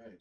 Hey,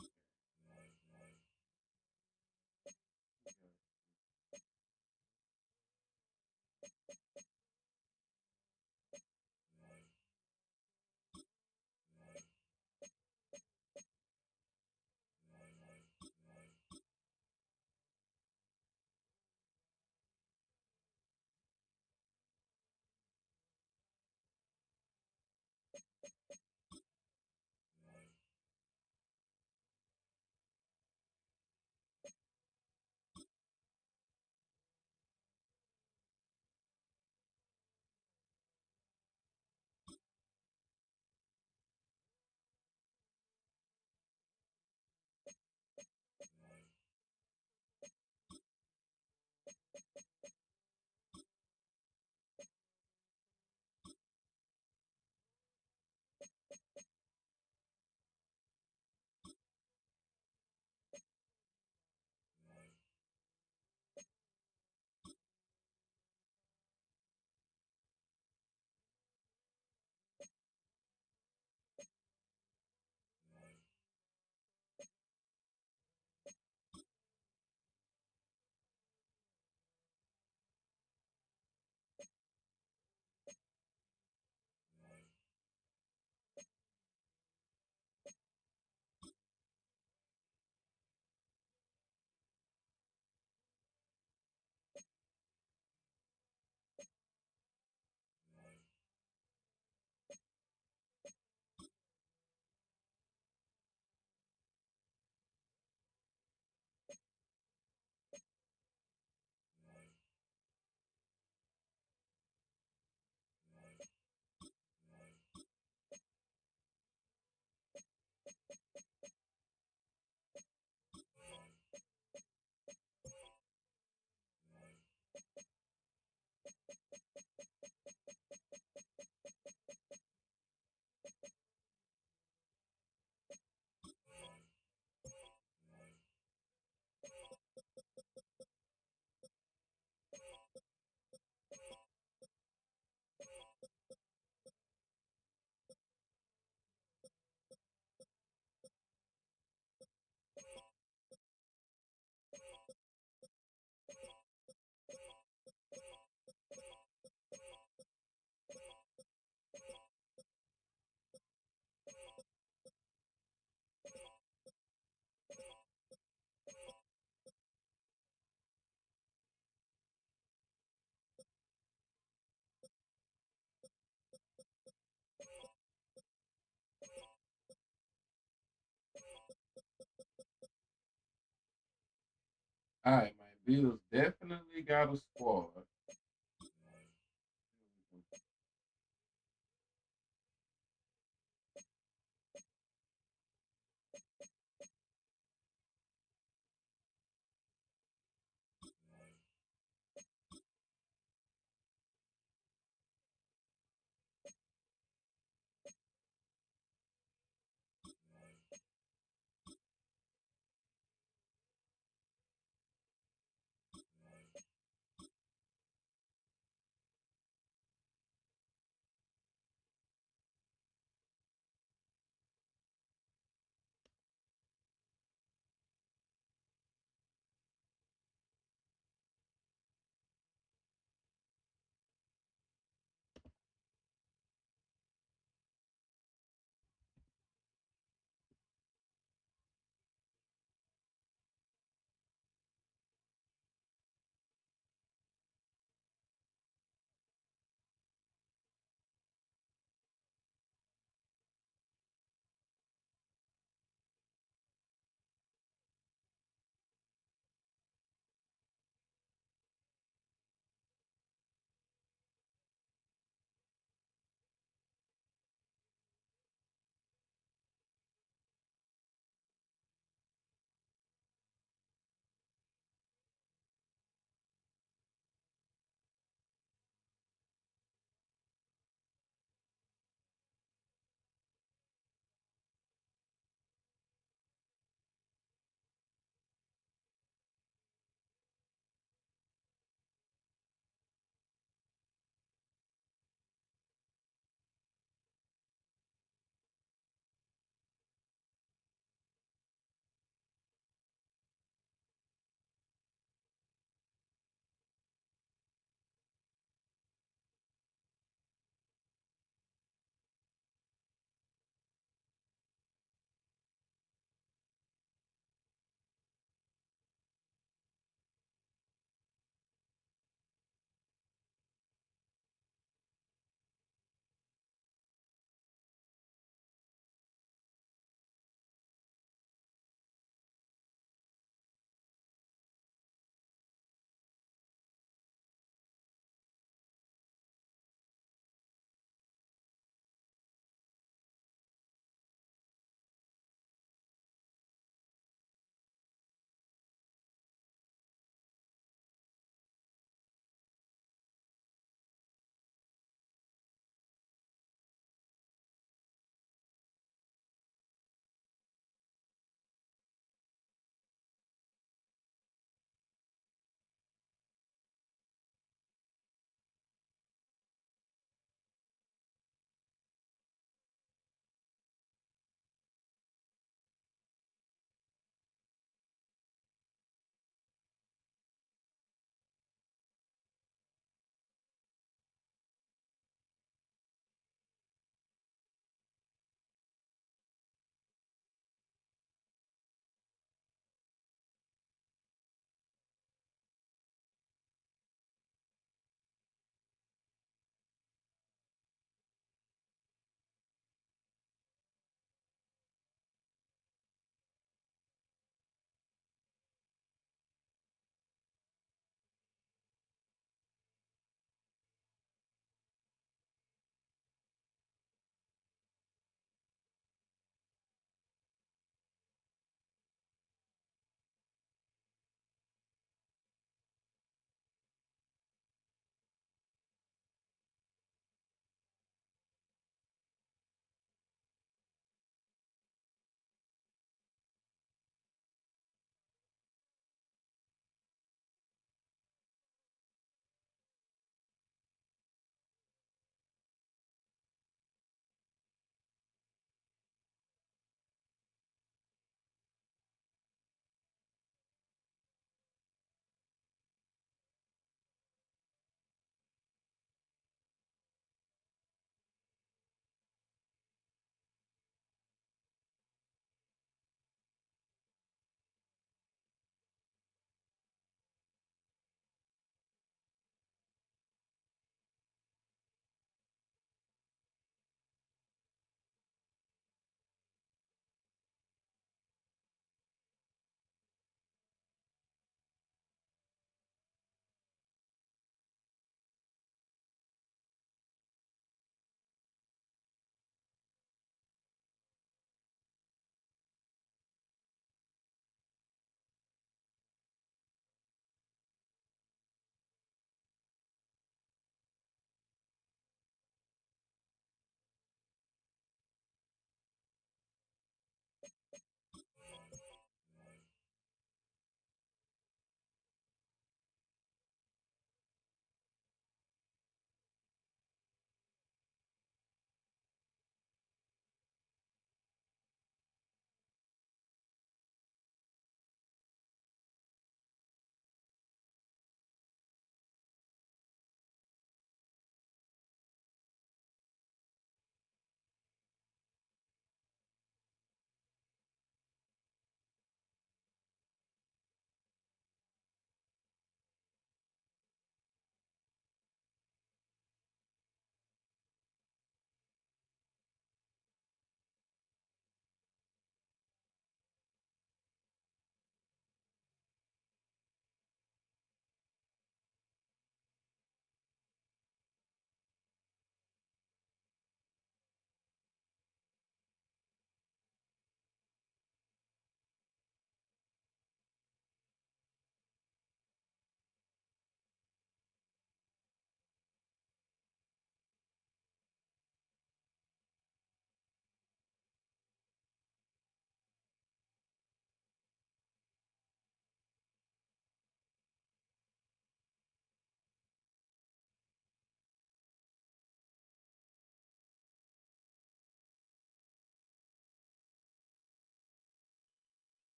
all right, man. Bills definitely got a squad.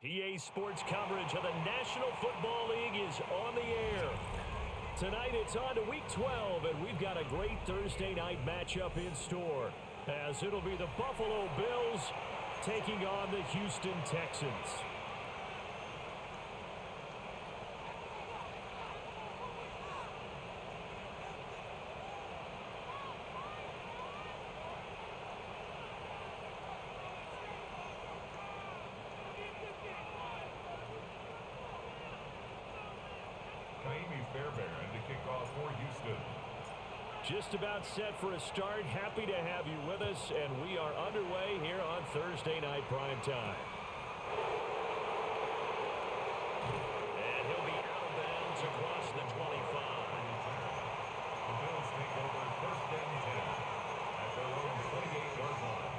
PA Sports coverage of the National Football League is on the air. Tonight it's on to Week 12, and we've got a great Thursday night matchup in store, as it'll be the Buffalo Bills taking on the Houston Texans. Just about set for a start. Happy to have you with us, and we are underway here on Thursday Night Prime Time. And he'll be out of bounds across the 25. The Bills take over first and 10 at their own 28-yard line.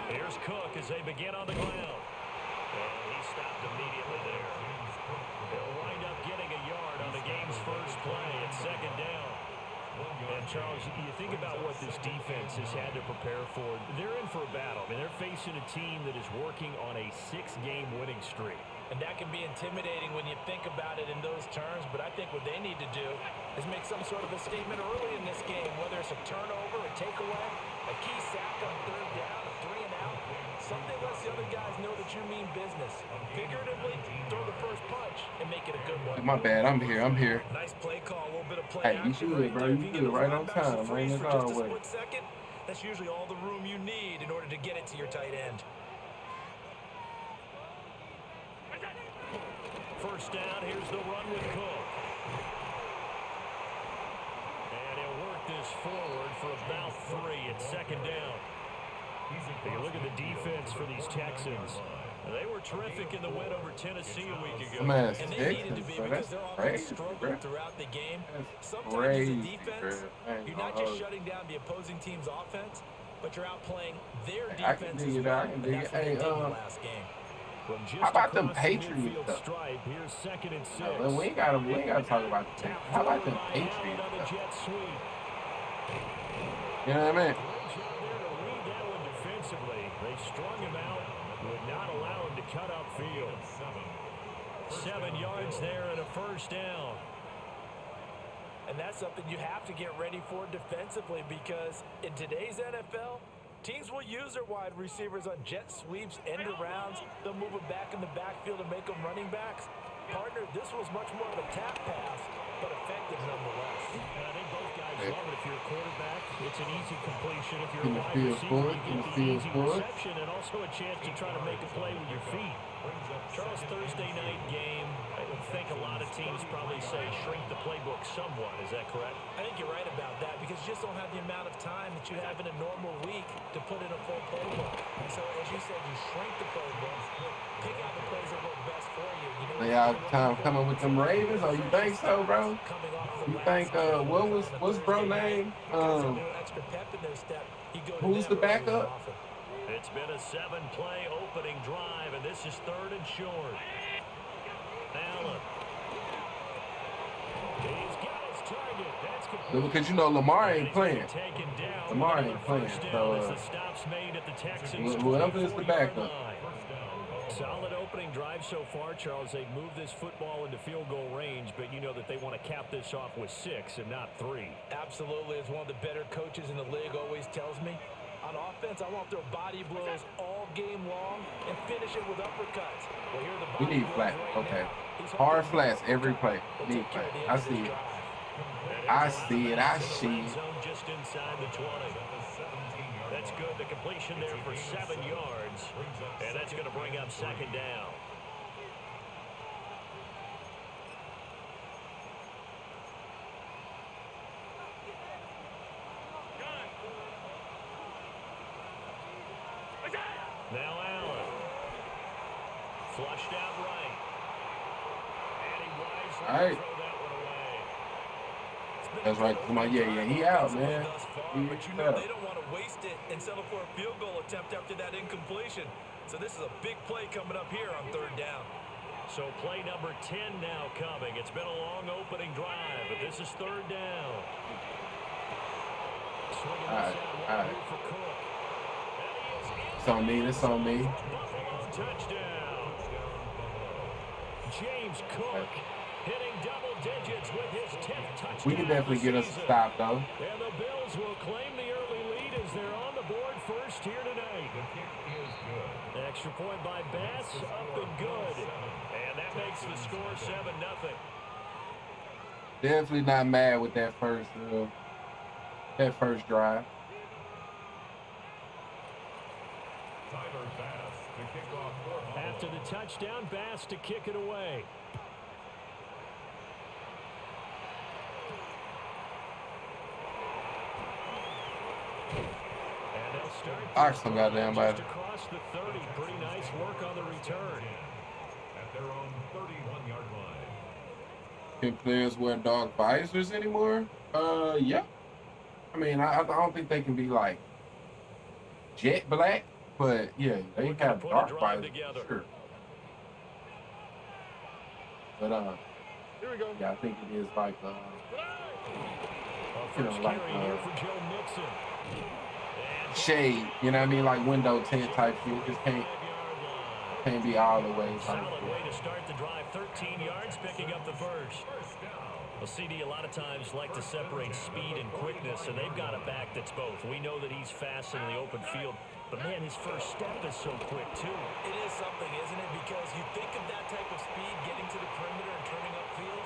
Here's Cook as they begin on the ground. And he stopped immediately there. They'll wind up getting a yard on the game's first play at second down. And, Charles, you think about what this defense has had to prepare for. They're in for a battle. I mean, they're facing a team that is working on a 6-game winning streak. And that can be intimidating when you think about it in those terms, but I think what they need to do is make some sort of a statement early in this game, whether it's a turnover, a takeaway, a key sack on third down, a 3-and-out. Something lets the other guys know that you mean business. Figuratively, throw the first punch and make it a good one. My bad. I'm here. Nice play call, a little bit of play Hey, you action good, right bro. there. You good right on time, man. For That's just a always. split second, that's usually all the room you need in order to get it to your tight end. First down, here's the run with Cook. And he'll work this forward for about 3 at second down. Take a look at the defense for these Texans. They were terrific in the win over Tennessee a week ago. And they needed to be because their offense struggled throughout the game. Sometimes as a defense, you're not just shutting down the opposing team's offense, but you're outplaying their defense as well. And that's what they did in the last game. How about them Patriots stuff? Stripe, here's 2nd and 6. No, we ain't gotta talk about the Patriots. How about them Patriots stuff? You know what I mean? Great job there to read that one defensively. They strung him out, would not allow him to cut upfield. 7 yards there and a first down. And that's something you have to get ready for defensively, because in today's NFL, teams will use their wide receivers on jet sweeps, end arounds. They'll move them back in the backfield and make them running backs. Partner, this was much more of a tap pass, but effective nonetheless. And I think both guys love it. If you're a quarterback, it's an easy completion. If you're a wide receiver, you get the easy reception and also a chance to try to make a play with your feet. Charles, Thursday night game, I think a lot of teams probably say shrink the playbook somewhat. Is that correct? I think you're right about that, because you just don't have the amount of time that you have in a normal week to put in a full playbook. So, as you said, you shrink the playbook, pick out the plays that work best for you. They out time coming with them Ravens? Oh, you think so, bro? You think what's bro name? Who's the backup? It's been a 7-play opening drive, and this is 3rd and short. Allen. He's got his target. That's complete. Because you know Lamar ain't playing. Lamar ain't playing. So whoever is the backup. Solid opening drive so far, Charles. They've moved this football into field goal range, but you know that they want to cap this off with 6 and not 3. Absolutely. As one of the better coaches in the league always tells me, on offense, I want to throw body blows all game long and finish it with uppercuts. Well, here the we need flat. Okay. Hard flats every play. Need flat. I see it. I see it. I see it. Just inside the 20. That's good. The completion there for 7 yards. And that's going to bring up 2nd down. Flushed out right. And he wisely All right. throw that one away. That's right. Come on, yeah, he out, man. But you know they don't want to waste it and settle for a field goal attempt after that incompletion. So this is a big play coming up here on third down. So play number 10 now coming. It's been a long opening drive, but this is third down. Swinging All this right. out for Cook. It's on me. It's on me. Buffalo touchdown. James Cook hitting double digits with his 10th touchdown. We can definitely get us a stop, though. And the Bills will claim the early lead as they're on the board first here tonight. The kick is good. Extra point by Bass, up and good. And that makes the score 7-0. Definitely not mad with that first drive. Tyler Bass to kick off for Buffalo. After the touchdown, Bass to kick it away. And they'll start Oxley got down by just across the 30. Pretty nice work on the return. At their own 31-yard line. Can players wear dog visors anymore? Yeah. I mean, I don't think they can be like jet black, but yeah, they have put a dark drive visors. together. Sure. But Here we go. yeah, I think it is like First like, carry here for Joe Mixon. And shade. You know what I mean? Like window tint type shit. Just can't be all the way. solid way to start the drive. 13 yards, picking up the first. Well, CD, a lot of times like to separate speed and quickness, and they've got a back that's both. We know that he's fast in the open field, but man, his first step is so quick too. It is something, isn't it? Because you think of that type of speed getting to the perimeter and turning upfield,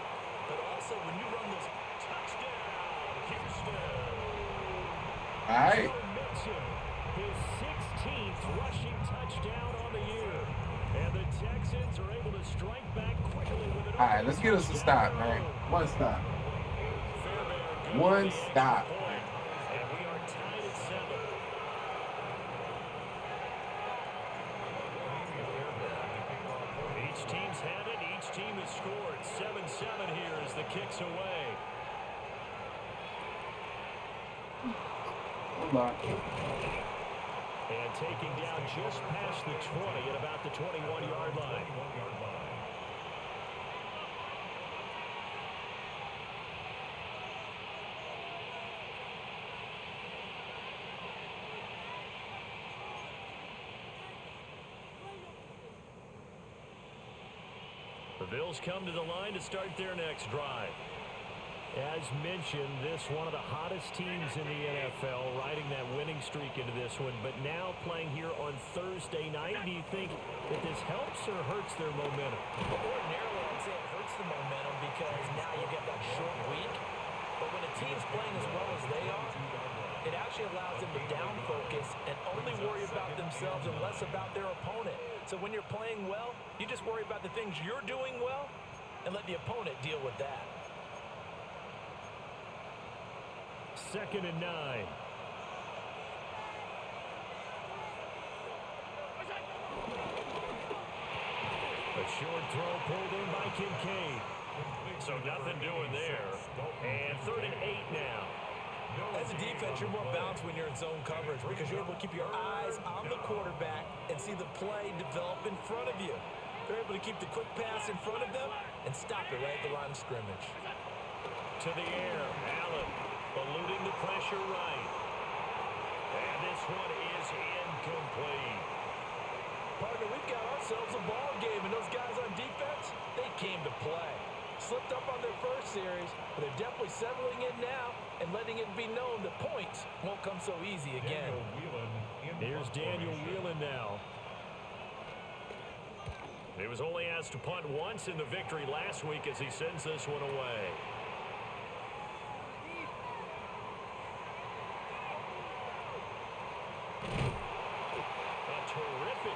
but also when you run those touchdown, Houston. All right. Joe Mixon, his 16th rushing touchdown on the year. And the Texans are able to strike back quickly with an All right, let's get us a stop, man. One stop. One stop. And we are tied at 7. Each team's had it. Each team has scored. 7-7 here as the kick's away. Hold on. And taking down just past the 20 at about the 21-yard line. The Bills come to the line to start their next drive. As mentioned, this one of the hottest teams in the NFL, riding that winning streak into this one, but now playing here on Thursday night. Do you think that this helps or hurts their momentum? Ordinarily, I'd say it hurts the momentum because now you get that short week. But when a team's playing as well as they are, it actually allows them to down focus and only worry about themselves and less about their opponent. So when you're playing well, you just worry about the things you're doing well and let the opponent deal with that. 2nd and 9. A short throw pulled in by Kincaid. So nothing doing there. And 3rd and 8 now. As a defense, you're more balanced when you're in zone coverage because you're able to keep your eyes on the quarterback and see the play develop in front of you. They're able to keep the quick pass in front of them and stop it right at the line of scrimmage. To the air, Allen eluding the pressure right. And this one is incomplete. Partner, we've got ourselves a ball game, and those guys on defense, they came to play. Slipped up on their first series, but they're definitely settling in now and letting it be known that points won't come so easy again. Here's Daniel Whelan now. He was only asked to punt once in the victory last week as he sends this one away.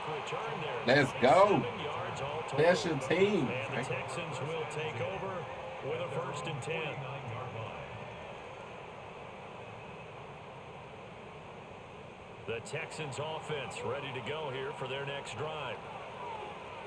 Return there. Let's go. 7 yards all total. That's your team. And the Texans will take over with a 1st and 10. The Texans offense ready to go here for their next drive.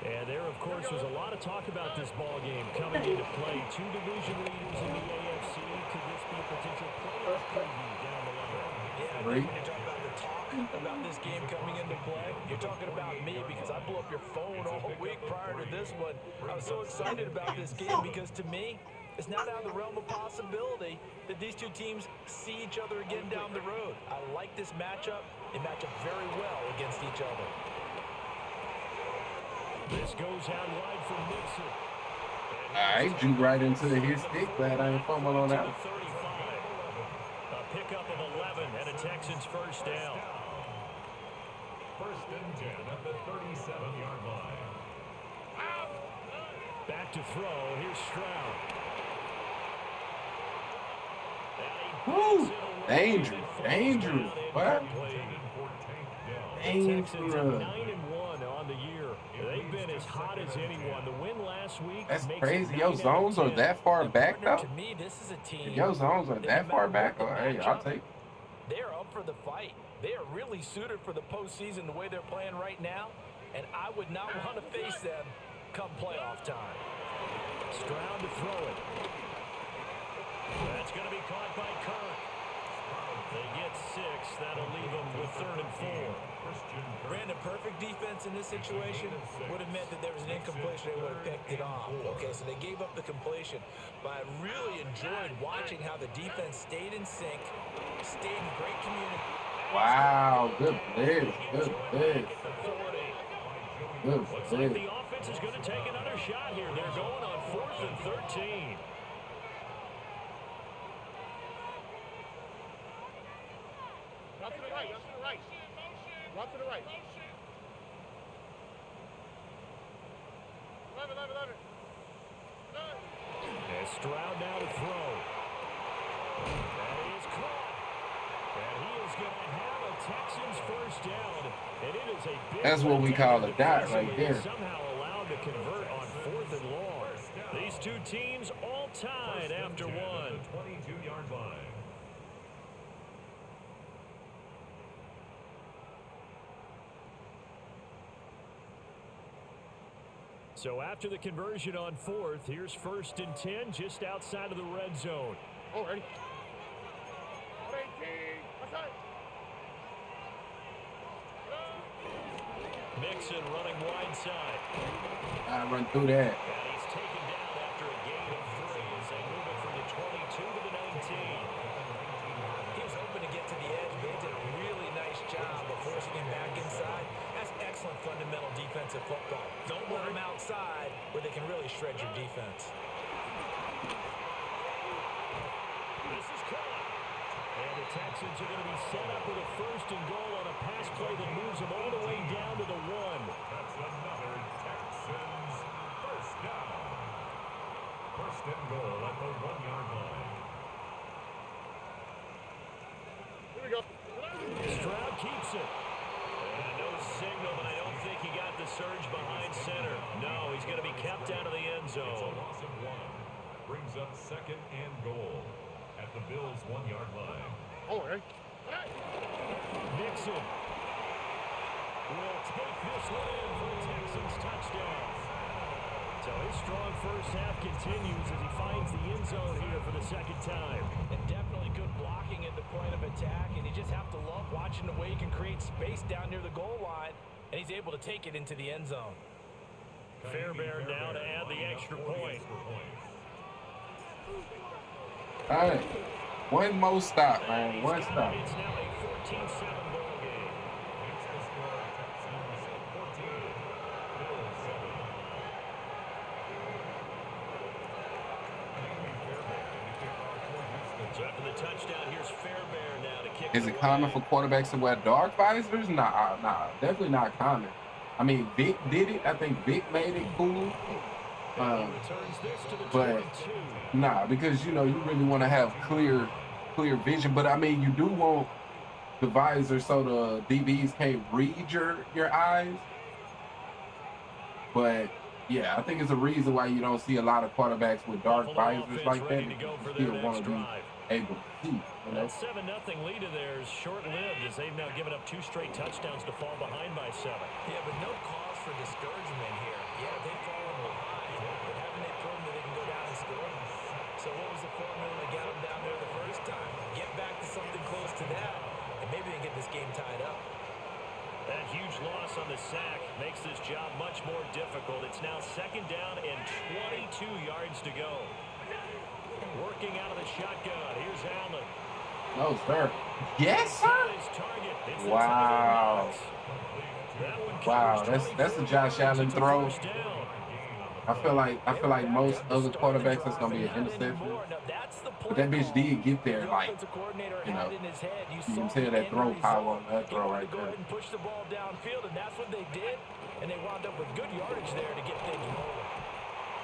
And there, of course, was a lot of talk about this ball game coming into play. Two division leaders in the AFC. Could this be a potential playoff preview down the line? Yeah, when you talk about the talk about this game coming into play, you're talking about me because I blew up your phone all week prior to this one. I was so excited about this game because to me, it's not out of the realm of possibility that these two teams see each other again down the road. I like this matchup. They match up very well against each other. This goes out wide for Mixon. I drew right into his stick. Glad I ain't fumbled on that. 35. A pickup of 11 and a Texans first down. First and 10 at the 37-yard line. Back to throw. Here's Stroud. Woo! Dangerous. Dangerous. What? Texans are Dangerous. 9-1 on the year. They've been as hot as anyone. The win last week. That's makes crazy. it Your 9 out of zones are 10. that far back, though? To me, this is a team. If your zones are that far back? Oh, hey, I'll take it. They're up for the fight. They are really suited for the postseason the way they're playing right now, and I would not want to face them come playoff time. Stroud to throw it. That's going to be caught by Kirk. They get 6. That'll leave them with 3rd and 4. Brandon, perfect defense in this situation would have meant that there was an incompletion. They would have picked it off. Okay, so they gave up the completion. But I really enjoyed watching how the defense stayed in sync, stayed in great communication. Wow. Good play. Good play. Good Looks like play. the offense is going to take another shot here. They're going on 4th and 13. Run to the right, run to the right. Run to the right. 11. And Stroud now to throw. That is caught. And he is going to have a Texans first down. And it is a big That's what we call a dot right defensively, there. somehow allowed to convert on 4th and long. These two teams all tied after one. 22-yard line. So after the conversion on 4th, here's 1st and 10 just outside of the red zone. Oh, ready. 18. Outside. Mixon running wide side. I run through that. And he's taken down after a gain of 3 as they move it from the 22 to the 19. He was hoping to get to the edge, but he did a really nice job of forcing him back inside. That's excellent fundamental defensive football. Don't let them outside where they can really shred your defense. This is caught. And the Texans are going to be set up with a 1st and goal on a pass play that moves them all the way down to the 1. That's another Texans first down. First and goal at the 1-yard line. Here we go. Stroud keeps it. And no signal, but I don't think he got the surge behind center. No, he's going to be kept out of the end It's a zone. loss of 1. Brings up 2nd and goal at the Bills' 1-yard line. Oh, ready. Mixon will take this one in for a Texans touchdown. So his strong first half continues as he finds the end zone here for the 2nd time. And definitely good blocking at the point of attack, and you just have to love watching the way he can create space down near the goal line, and he's able to take it into the end zone. Fairbairn now to add the extra point. All right. One more stop, man. One stop. It's now a 14-7 ball game. It's the score. Texans 14. Bills 7. So after the touchdown, here's Fairbairn now to kick Is it it away. common for quarterbacks to wear dark visors? Nah, definitely not common. I mean, Vic did it. I think Vic made it cool. Returns this to the But 22. nah, because you really want to have clear vision. But I mean, you do want the visor so the DBs can't read your eyes. But yeah, I think it's a reason why you don't see a lot of quarterbacks with dark Buffalo visors offense like that. ready to go for You their still want next to be drive. able to see. You know? That 7-0 lead of theirs short-lived as they've now given up 2 straight touchdowns to fall behind by 7. Yeah, but no cause for discouragement here. sack makes this job much more difficult. It's now 2nd down and 22 yards to go. Working out of the shotgun. Here's Allen. No, sir. Yes, sir. Wow. Wow, that's a Josh Allen throw. I feel like most other quarterbacks that's gonna be an interception. But that bitch did get there, like, you know, you can tell that throw power on that throw right there. Push the ball downfield, and that's what they did, and they wound up with good yardage there to get things rolling.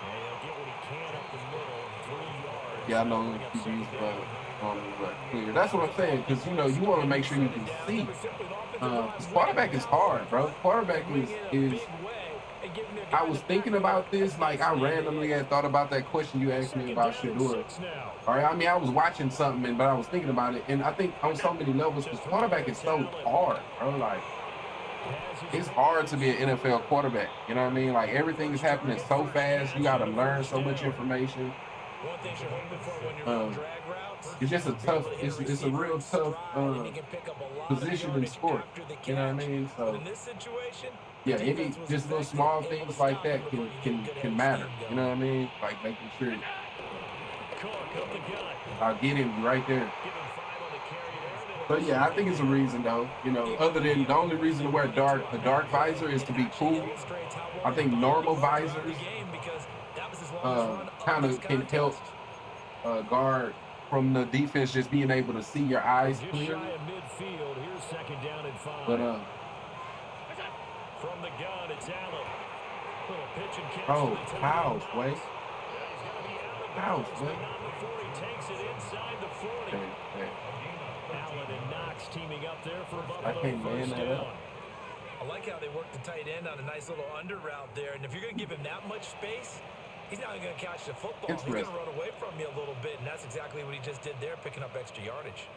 And he'll get what he can up the middle, 3 yards. Yeah, I know QB's clear. That's what I'm saying, because, you know, you want to make sure you can see. Quarterback is hard, bro. Quarterback is. I was thinking about this, like, I randomly had thought about that question you asked me about Shador. All right, I mean, I was watching something, but I was thinking about it, and I think on so many levels, because quarterback is so hard, bro. Like, it's hard to be an NFL quarterback. You know what I mean? Like, everything is happening so fast. You got to learn so much information. It's just a tough. It's a real tough position in sport. You know what I mean? So yeah, any just little small things like that can matter. You know what I mean? Like making sure I'll get him right there. But yeah, I think it's a reason though. You know, other than the only reason to wear a dark visor is to be cool. I think normal visors kind of can help guard from the defense just being able to see your eyes clearly. But from the gun, it's Allen. oh, fouls, Wes. Fouls, Wes. Takes it inside the 40. Okay. Allen and Knox teaming up there for Buffalo. I can't man that up. I like how they work the tight end on a nice little under route there, and if you're going to give him that much space, he's not going to catch the football. He's going to run away from you a little bit, and that's exactly what he just did there, picking up extra yardage.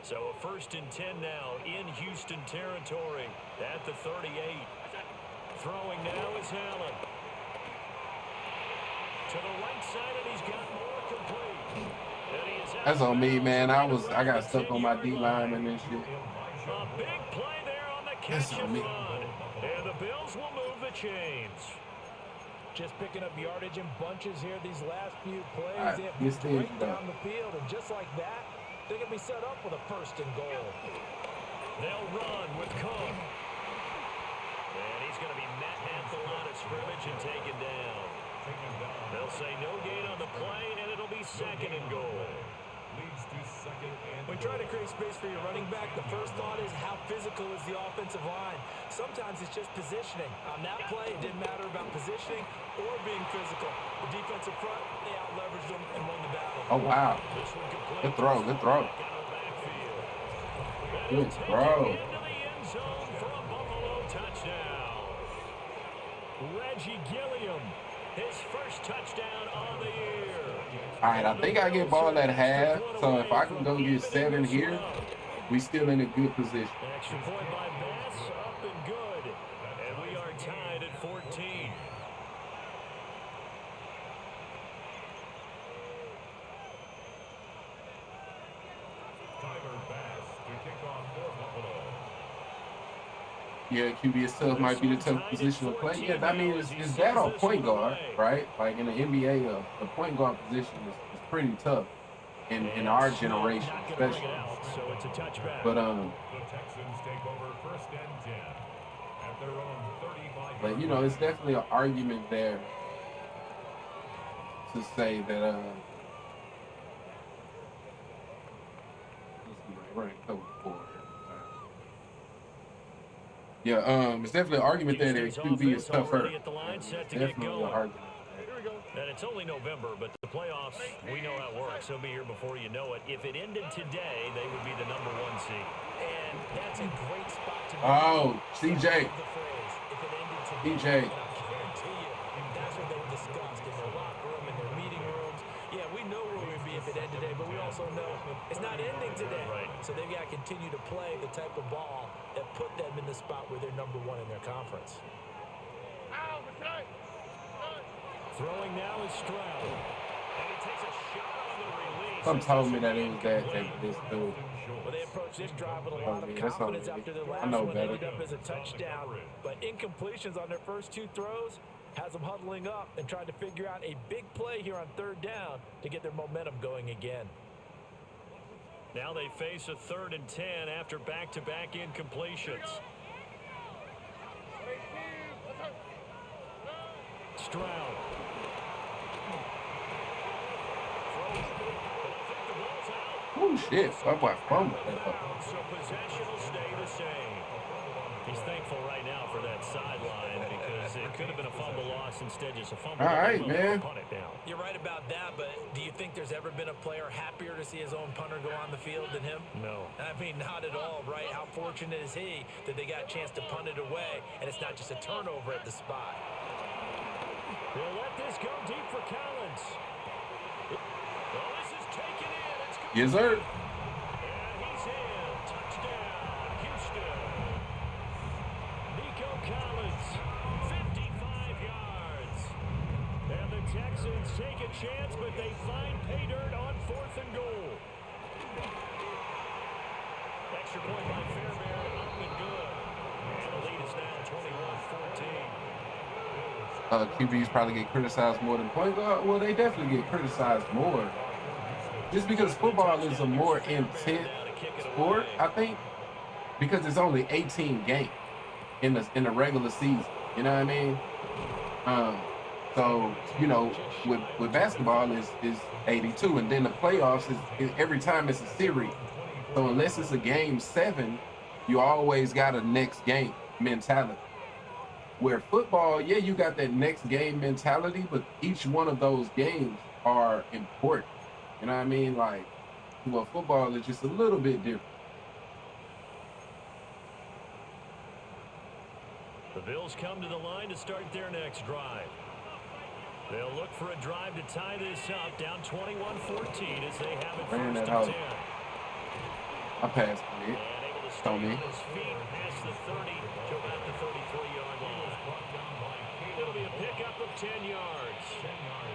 So a 1st and 10 now in Houston territory at the 38. Throwing now is Allen. To the right side, and he's got more complete. That's on me, man. I got stuck on my D-line and this shit. A big play there on the catch and run. And the Bills will move the chains. Just picking up yardage in bunches here these last few plays. They have moved right down the field, and just like that, they're going to be set up with a 1st and goal. They'll run with Cook. And he's going to be met at the line of scrimmage and taken down. They'll say no gain on the play, and it'll be 2nd and goal. When trying to create space for your running back, the first thought is how physical is the offensive line. Sometimes it's just positioning. On that play, it didn't matter about positioning or being physical. The defensive front, they out-leveraged them and won the battle. Oh, wow. Good throw, good throw. Good throw. Reggie Gilliam, his first touchdown on the year. All right, I think I get ball at half, so if I can go get 7 here, we still in a good position. Extra point by Bass, up and good. And we are tied at 14. Tyler Bass to kick off for Buffalo. Yeah, QB itself might be the tough position to play. Yeah, I mean, it's that or point guard, right? Like in the NBA, the point guard position is pretty tough in our generation, especially. But The Texans take over 1st and 10 at their own 35. But you know, it's definitely an argument there to say that we're in cover 4. Yeah, it's definitely an argument there that QB is tougher. It's definitely an argument. And it's only November, but the playoffs, we know how it works. They'll be here before you know it. If it ended today, they would be the number 1 seed. And that's a great spot to be. Oh, CJ. CJ. I guarantee you, that's what they discussed in their locker room, in their meeting rooms. Yeah, we know where we'd be if it ended today, but we also know it's not ending today. Right. So they've got to continue to play the type of ball that put them in the spot where they're number 1 in their conference. Throwing now is Thru. And he takes a shot on the release. Some told me that it was that this dude. Well, they approached this drive with a lot of Yeah, that's confidence something. after their I last know one better. ended up as a touchdown. But incompletions on their first 2 throws has them huddling up and trying to figure out a big play here on 3rd down to get their momentum going again. Now they face a 3rd and 10 after back-to-back incompletions. Stroud. Oh shit! I boy fumbled. So possession will stay the same. He's thankful right now for that sideline because it could have been a fumble loss, instead just a fumble. All right, man. Punt it down. You're right about that, but do you think there's ever been a player happier to see his own punter go on the field than him? No. I mean, not at all, right? How fortunate is he that they got a chance to punt it away, and it's not just a turnover at the spot. They'll let this go deep for Collins. Well, this is taken in. It's good. Yes, sir. And he's in. Touchdown, Houston. Nico Collins, 55 yards. And the Texans take a chance, but they find pay dirt on 4th and goal. Extra point by Fairbairn, up and good. And the lead is now 21-14. QBs probably get criticized more than point guard. Well, they definitely get criticized more. Just because football is a more intense sport, I think, because it's only 18 games in the regular season. You know what I mean? So you know, with basketball is 82, and then the playoffs is every time it's a series. So unless it's a game 7, you always got a next game mentality. Where football, yeah, you got that next game mentality, but each one of those games are important. You know what I mean? Like, well, football is just a little bit different. The Bills come to the line to start their next drive. They'll look for a drive to tie this up, down 21-14 as they have it Ran first that and out. 10. I passed it. And able to stay Tony. on his feet past the 30 to about the 33-yard line. It'll be a pickup of 10 yards.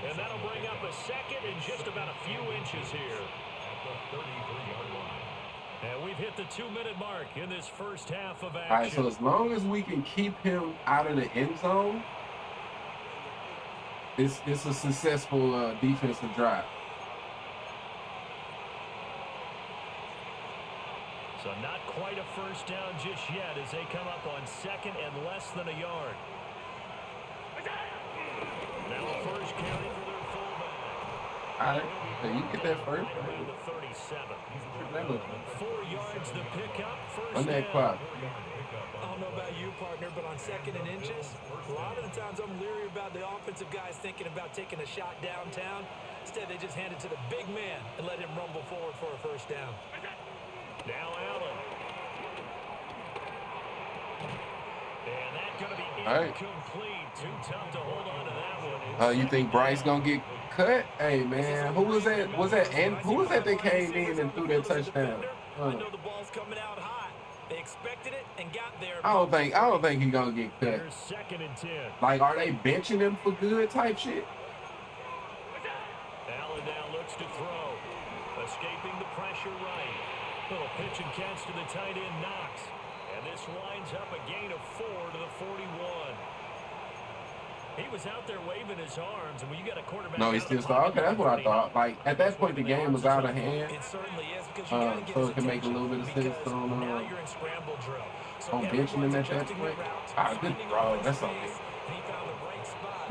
And that'll bring up a second and just about a few inches here. And we've hit the 2-minute mark in this first half of action. All right, so as long as we can keep him out of the end zone, it's a successful defensive drive. So not quite a first down just yet as they come up on 2nd and less than a yard. Now a first carry for their fullback. All right, so you get that first. Around the 37. Remember, 4 yards the pickup. First on that down. clock. I don't know about you, partner, but on 2nd and inches, a lot of the times I'm leery about the offensive guys thinking about taking a shot downtown. Instead, they just hand it to the big man and let him rumble forward for a first down. Now Allen. And that's going to be All right. incomplete. Too tough to hold on to that one. You think Bryce gonna get cut? Hey man, who was that? Who was that came in and threw that touchdown? I know the ball's coming out hot. They expected it and got there. I don't think he's gonna get cut. Here's 2nd and 10. Like, are they benching him for good type shit? Allen now looks to throw. Escaping the pressure right. Little pitch and catch to the tight end, Knox. And this winds up a gain of 4 to the 41. He was out there waving his arms, and when you got a quarterback... No, he still started. Okay, that's what I thought. Like, at that point, the game was out of hand. It certainly is because you gotta get So his it can make a little bit of sense because on now you're in scramble drill. So benching him everyone's at that adjusting their point. routes, Good finding throw. open That's space, okay. and he found the right spot.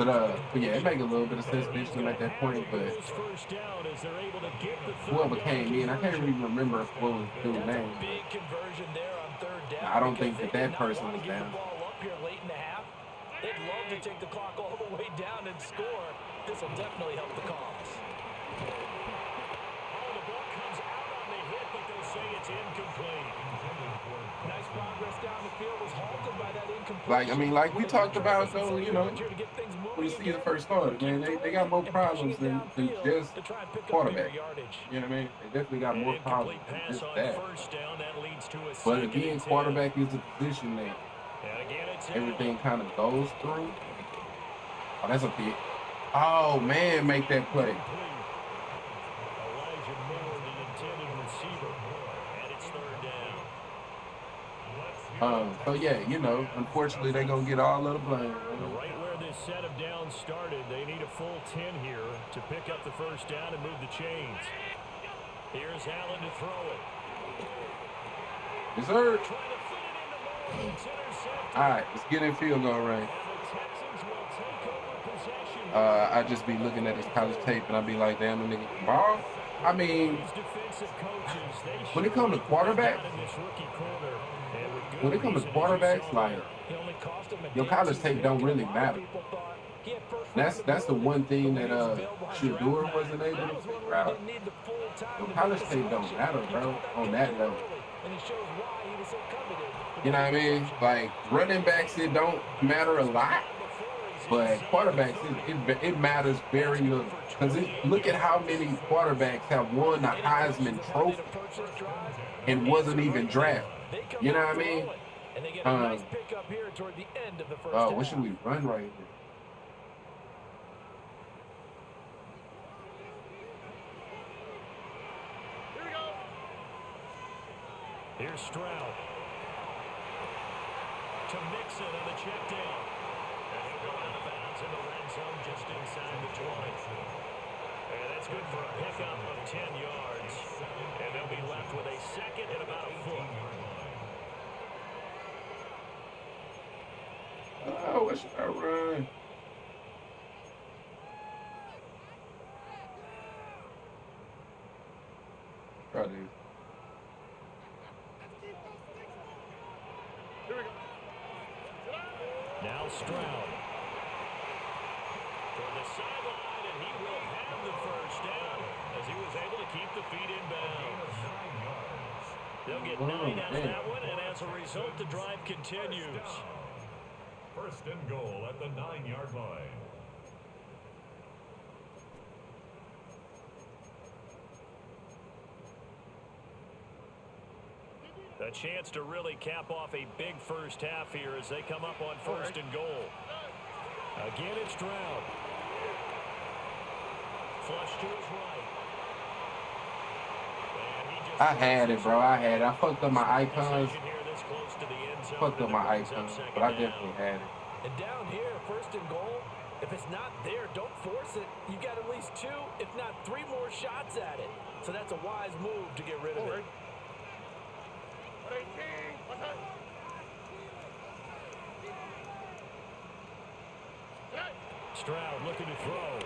But yeah, it make a little bit of sense benching him at that point. But First down as they're able to get the whoever came in, I can't even remember what was the dude's That's name. a big conversion there on 3rd down. I don't think because that they did not person want was to get down. the ball up here late in the half. They'd love to take the clock all the way down and score. This will definitely help the cause. Oh, the ball comes out on the hit, but they'll say it's incomplete. Nice progress down the field was halted by that incomplete. Like, I mean, like we talked about, though, you know, when you see the first started, man, they got more problems than just quarterback. You know what I mean? They definitely got more problems than just that. But again, quarterback is the position that everything kind of goes through. Oh, that's a pick. Oh, man, make that play. So yeah, unfortunately they're gonna get all of the blame. Right where this set of downs started, they need a full 10 here to pick up the first down and move the chains. Here's Allen to throw it. Yes, sir. Trying to fit it into Moore. It's intercepted. All right, let's get in field goal range. And the Texans will take over possession. I just be looking at this college tape and I be like, damn, the nigga can ball. I mean, These defensive coaches, they when it comes to quarterbacks, in this rookie corner. And with good when it comes to reason, as you quarterbacks, saw like there. He only cost him a your dance college in tape the don't pick. really A lot of matter. people thought he had first That's the one thing that ability. He was available on Shador draft wasn't night. able That to was one figure where he out. didn't need the full time Your to college make a tape don't selection. matter, He bro, called that on kid that too level. early, and it shows why he was so coveted. You know what I mean? Like running backs, it don't matter a lot, but quarterbacks, it matters very little. Because look at how many quarterbacks have won the Heisman Trophy and wasn't even drafted. You know what I mean? And they get a nice pickup here toward the end of the first half. What should we run right here? Here we go. Here's Stroud. To Mixon on the check down. And he'll go out of bounds in the red zone just inside the 20. And that's good for a pickup of 10 yards. And they'll be left with a second and about a foot. Oh, what should I run? Try this. Here we go. Now Stroud. Toward the sideline, and he will have the first down as he was able to keep the feet in bounds. They'll get 9 out of that one, and as a result, the drive continues. First and goal at the 9-yard line. A chance to really cap off a big first half here as they come up on first and goal. Again, it's Stroud. Flush to his right. And he just I had it, bro. I had it. I fucked up my icons. here this close to the end zone, Fucked up and my it brings up icons, second but I down. definitely had it. And down here, first and goal, if it's not there, don't force it. You got at least 2, if not 3 more shots at it. So that's a wise move to get rid of it. 18. What's that? Stroud looking to throw.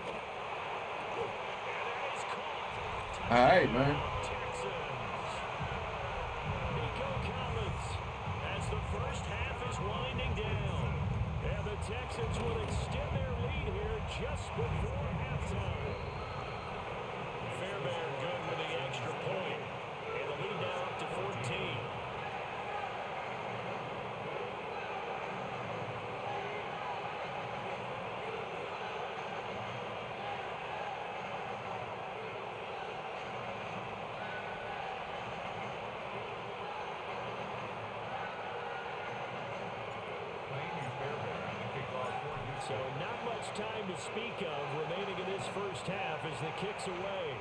All right, man. Texans. Nico Collins as the first half is winding down. And the Texans will extend their lead here just before halftime. Fairbairn good with the extra point. And the lead now up to 14. So not much time to speak of remaining in this first half as the kick's away.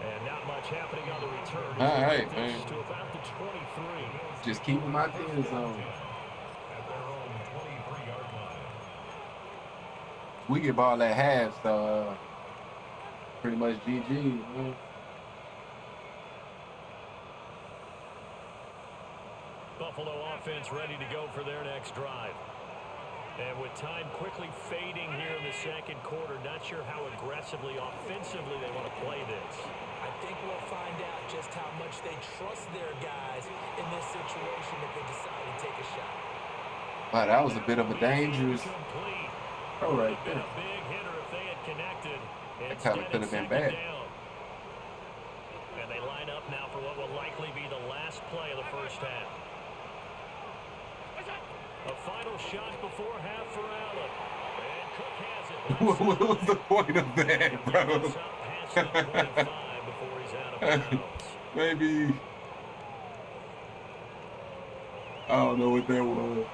And not much happening on the return. All right, man. To about the 23. Just keeping my things on. At their own 23-yard line. We get ball at half, so pretty much GG. Man. Buffalo offense ready to go for their next drive. And with time quickly fading here in the second quarter, not sure how aggressively, offensively they want to play this. I think we'll find out just how much they trust their guys in this situation if they decide to take a shot. Wow, that was a bit of a dangerous throw right Been there. a big hitter if they had connected. That kind of could have been bad. And they line up now for what will likely be the last play of the first half. A final shot before half for Allen. And Cook has it. What was the point of that, bro? Maybe. I don't know what that was.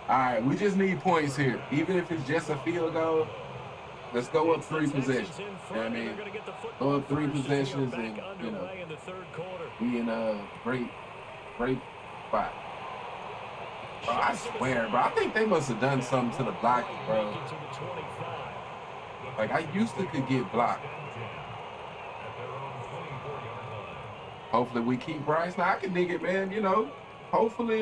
All right, we just need points here. Even if it's just a field goal, Let's go up It's the 3 Texans possessions. in You know what I front, and they're mean? going to get the Go football up 3 first as they are possessions, back and underway in the third quarter. we in a great spot. Bro, I Short to the swear, bro. I side. think they must have done And something to the won't blocking, quite bro. make it to the 25. Like I used to could get blocked. At their own 24-yard line. Hopefully we keep Bryce. Now I can dig it, man. You know. Hopefully,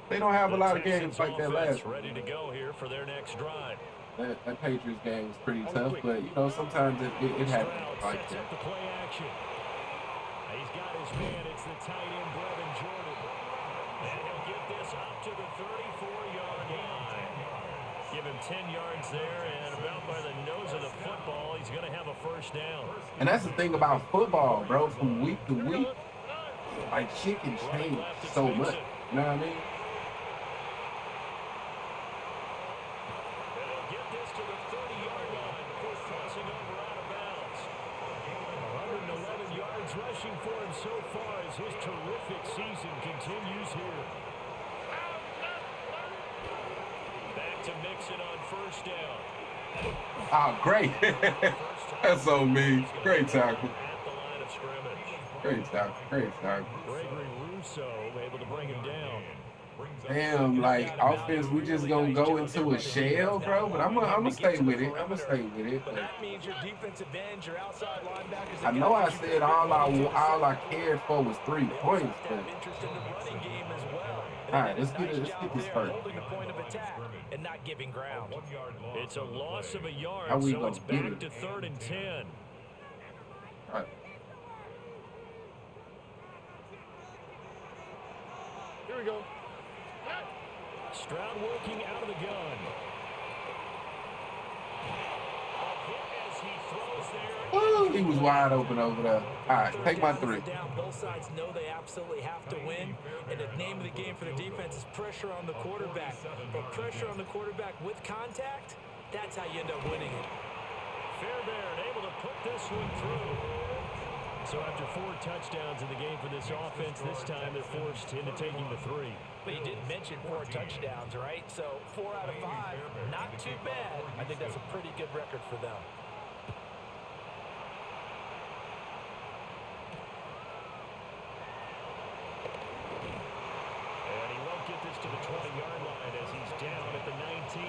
they don't have a The lot of Texans games like that offense last week. ready to go here for their next drive. That Patriots game was pretty tough, but you know sometimes it happens Stroud like sets that. up the play action. He's got his man. It's the tight end, Brevin Jordan. And he'll get this up to the 34-yard line. Give him 10 yards there, and about by the nose of the football, he's going to have a first down. And that's the thing about football, bro. From week to week, like shit can change so much. You know what I mean? And he'll get this to the 30-yard line before crossing over out of bounds. 111 yards rushing for him so far as his terrific season continues here. Back to Mixon on first down. Oh, great. That's on me. Great tackle. At the line of scrimmage. Great tackle. Great tackle. Gregory Rousseau able to bring him down. Damn, like offense, we just gonna go into a shell, bro. But I'm gonna stay with it. I'm gonna stay with it. But But that means your defensive ends, your outside linebackers. I know I said all I cared for was 3 points, but interest in the running game as well. all right, let's get this first. Holding the point of attack and not giving ground. It's a loss of a yard, How we so gonna it's get back it? to 3rd and 10. All right. Here we go. Stroud working out of the gun. A hit as he throws there. Woo, he was wide open over there. All right, take my 3. Down. Both sides know they absolutely have to win. And the name of the game for the defense is pressure on the quarterback. But pressure on the quarterback with contact, that's how you end up winning it. Fairbairn able to put this one through. So after 4 touchdowns in the game for this offense, this time they're forced into taking the 3. But you did mention 4 touchdowns, right? So 4 out of 5, not too bad. I think that's a pretty good record for them. And he won't get this to the 20-yard line as he's down at the 19.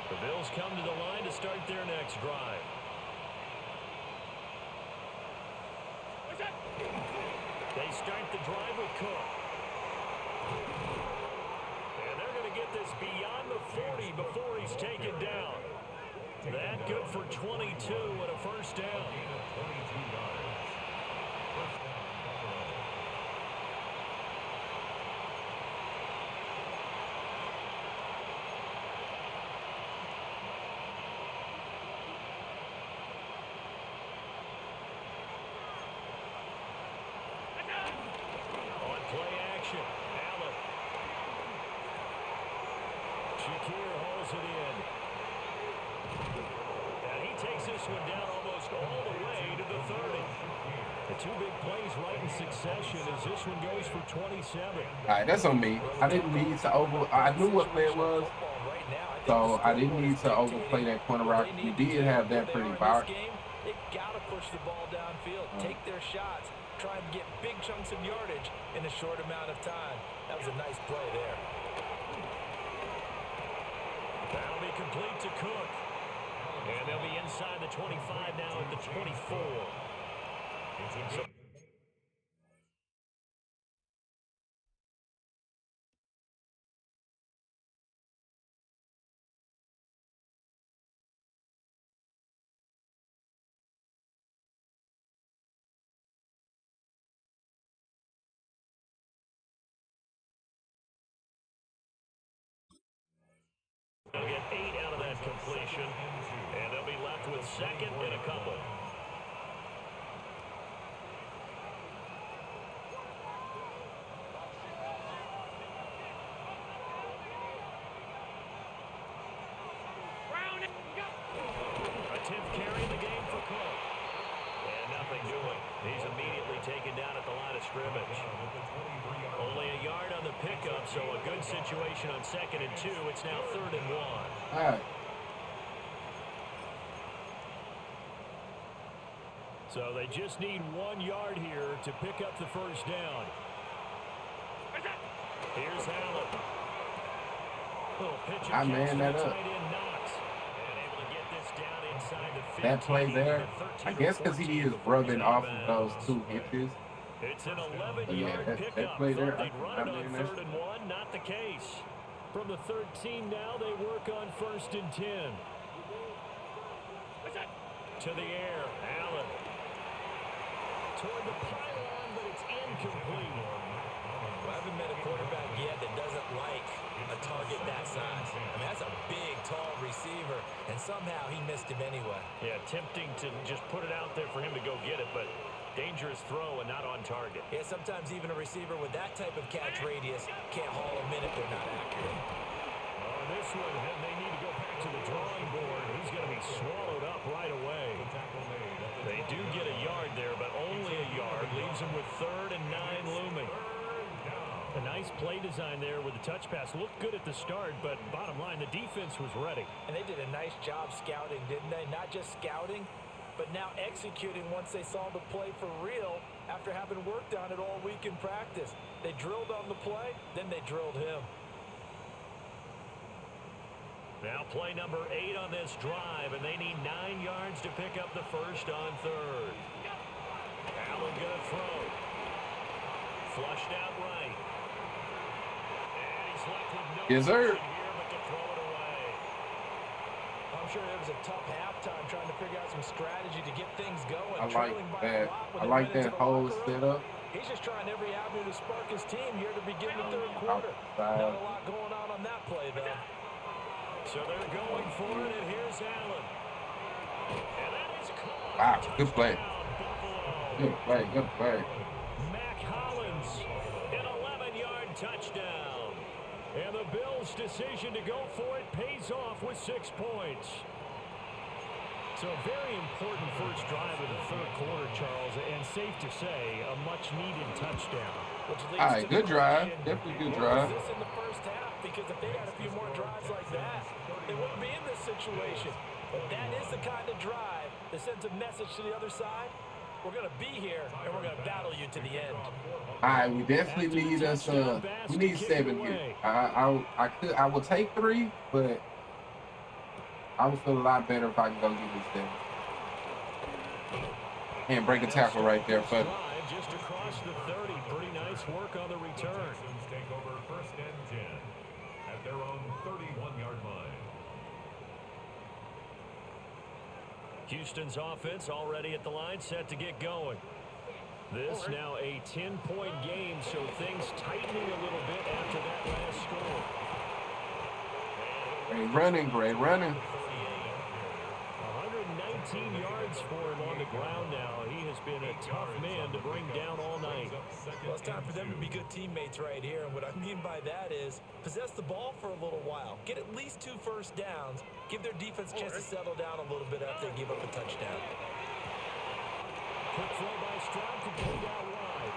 The Bills come to the line to start their next drive. They start the drive with Cook. And they're going to get this beyond the 40 before he's taken down. That good for 22 and a first down. Play action. Allen. Shakir hauls it in. And he takes this one down almost all the way to the 30. The 2 big plays right in succession as this one goes for 27. All right, that's on me. I didn't need to I knew what play it was, so I didn't need to overplay that corner route. We did have that pretty far. They've got to push the ball downfield, take their shots, try and get big chunks of yardage in a short amount of time. That was a nice play there. That'll be complete to Cook. And they'll be inside the 25 now at the 24. So they'll get 8 out of that completion, and they'll be left with 2nd and a couple. pickup, so a good situation on 2nd and 2. It's now 3rd and 1. All right. So they just need 1 yard here to pick up the first down. Here's Allen. Little pitch I man that up. That play there, I guess because he is rubbing off of those 2 hitches. It's an 11-yard that play there, They'd run it on 3rd and 1, not the case. From the 13 now, they work on 1st and 10. To the air, Allen. Toward the pylon, but it's incomplete. Well, I haven't met a quarterback yet that doesn't like a target that size. I mean, that's a big, tall receiver, and somehow he missed him anyway. Yeah, tempting to just put it out there for him to go get it, but dangerous throw and not on target. Yeah, sometimes even a receiver with that type of catch radius can't haul them in if they're not accurate. On this one, they need to go back to the drawing board. He's going to be swallowed up right away. They do get a yard there, but only a yard. Leaves him with 3rd and 9 looming. A nice play design there with the touch pass. Looked good at the start, but bottom line, the defense was ready. And they did a nice job scouting, didn't they? Not just scouting, but now executing once they saw the play for real after having worked on it all week in practice. They drilled on the play, then they drilled him. Now play number 8 on this drive, and they need 9 yards to pick up the first on 3rd. Allen gonna throw. Flushed out right. And he's left with no Yes, sir. option here but to throw it away. I'm sure it was a tough halftime trying to figure out some strategy to get things going. I like that. I like that whole setup. He's just trying every avenue to spark his team here to begin the 3rd quarter. Not a lot going on that play, though. So they're going for it, and here's Allen. And that is caught. Wow, good play. Good play, good play. Mac Hollins, an 11-yard touchdown. And the Bills' decision to go for it pays off with 6 points. So a very important first drive of the 3rd quarter, Charles, and safe to say, a much-needed touchdown. All right, good drive. Definitely good drive. This in the first half, because if they had a few more drives like that, they wouldn't be in this situation. But that is the kind of drive that sends a message to the other side. We're going to be here, and we're going to battle you to the end. All right, we definitely need us. We need 7 here. I will take 3, but I would feel a lot better if I can go get this 7. And break a tackle right there, but. Just across the 30, pretty nice work on the return. Texans take over 1st and 10 at their own 31-yard line. Houston's offense already at the line, set to get going. This now a 10-point game, so things tightening a little bit after that last score. Great running, great running. 119 yards for him on the ground now. He has been a tough man to bring down all night. Well, it's time for them to be good teammates right here. And what I mean by that is possess the ball for a little while. Get at least 2 first downs. Give their defense a chance to settle down a little bit after they give up a touchdown. Quick throw by Stroud, complete out wide.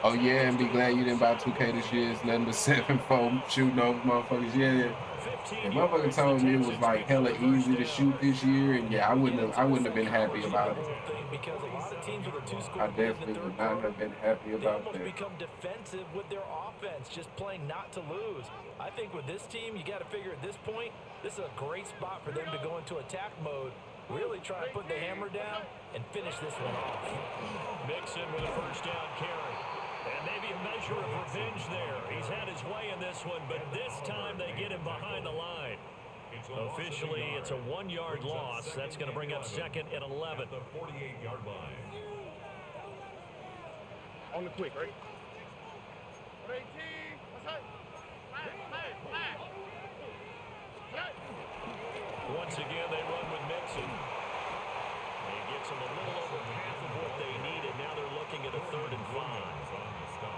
Oh, yeah, and be glad you didn't buy 2K this year. It's nothing but 7-4 shooting over motherfuckers. Yeah. And motherfucker told me it was like hella easy to shoot this year, and yeah, I wouldn't have been happy about it. Because a lot of teams with a 2-score I definitely would not have been happy about that. They almost that. become defensive with their offense, just playing not to lose. I think with this team, you got to figure at this point, this is a great spot for them to go into attack mode, really try to put the hammer down and finish this one off. Mixon with a first down carry. And maybe a measure of revenge there. He's had his way in this one, but this time they get him behind the line. Officially, it's a 1-yard loss. That's going to bring up 2nd and 11. The 48-yard line. On the quick, right? Once again, they run with Mixon. And he gets them a little over half of what they needed. Now they're looking at a 3rd and 5.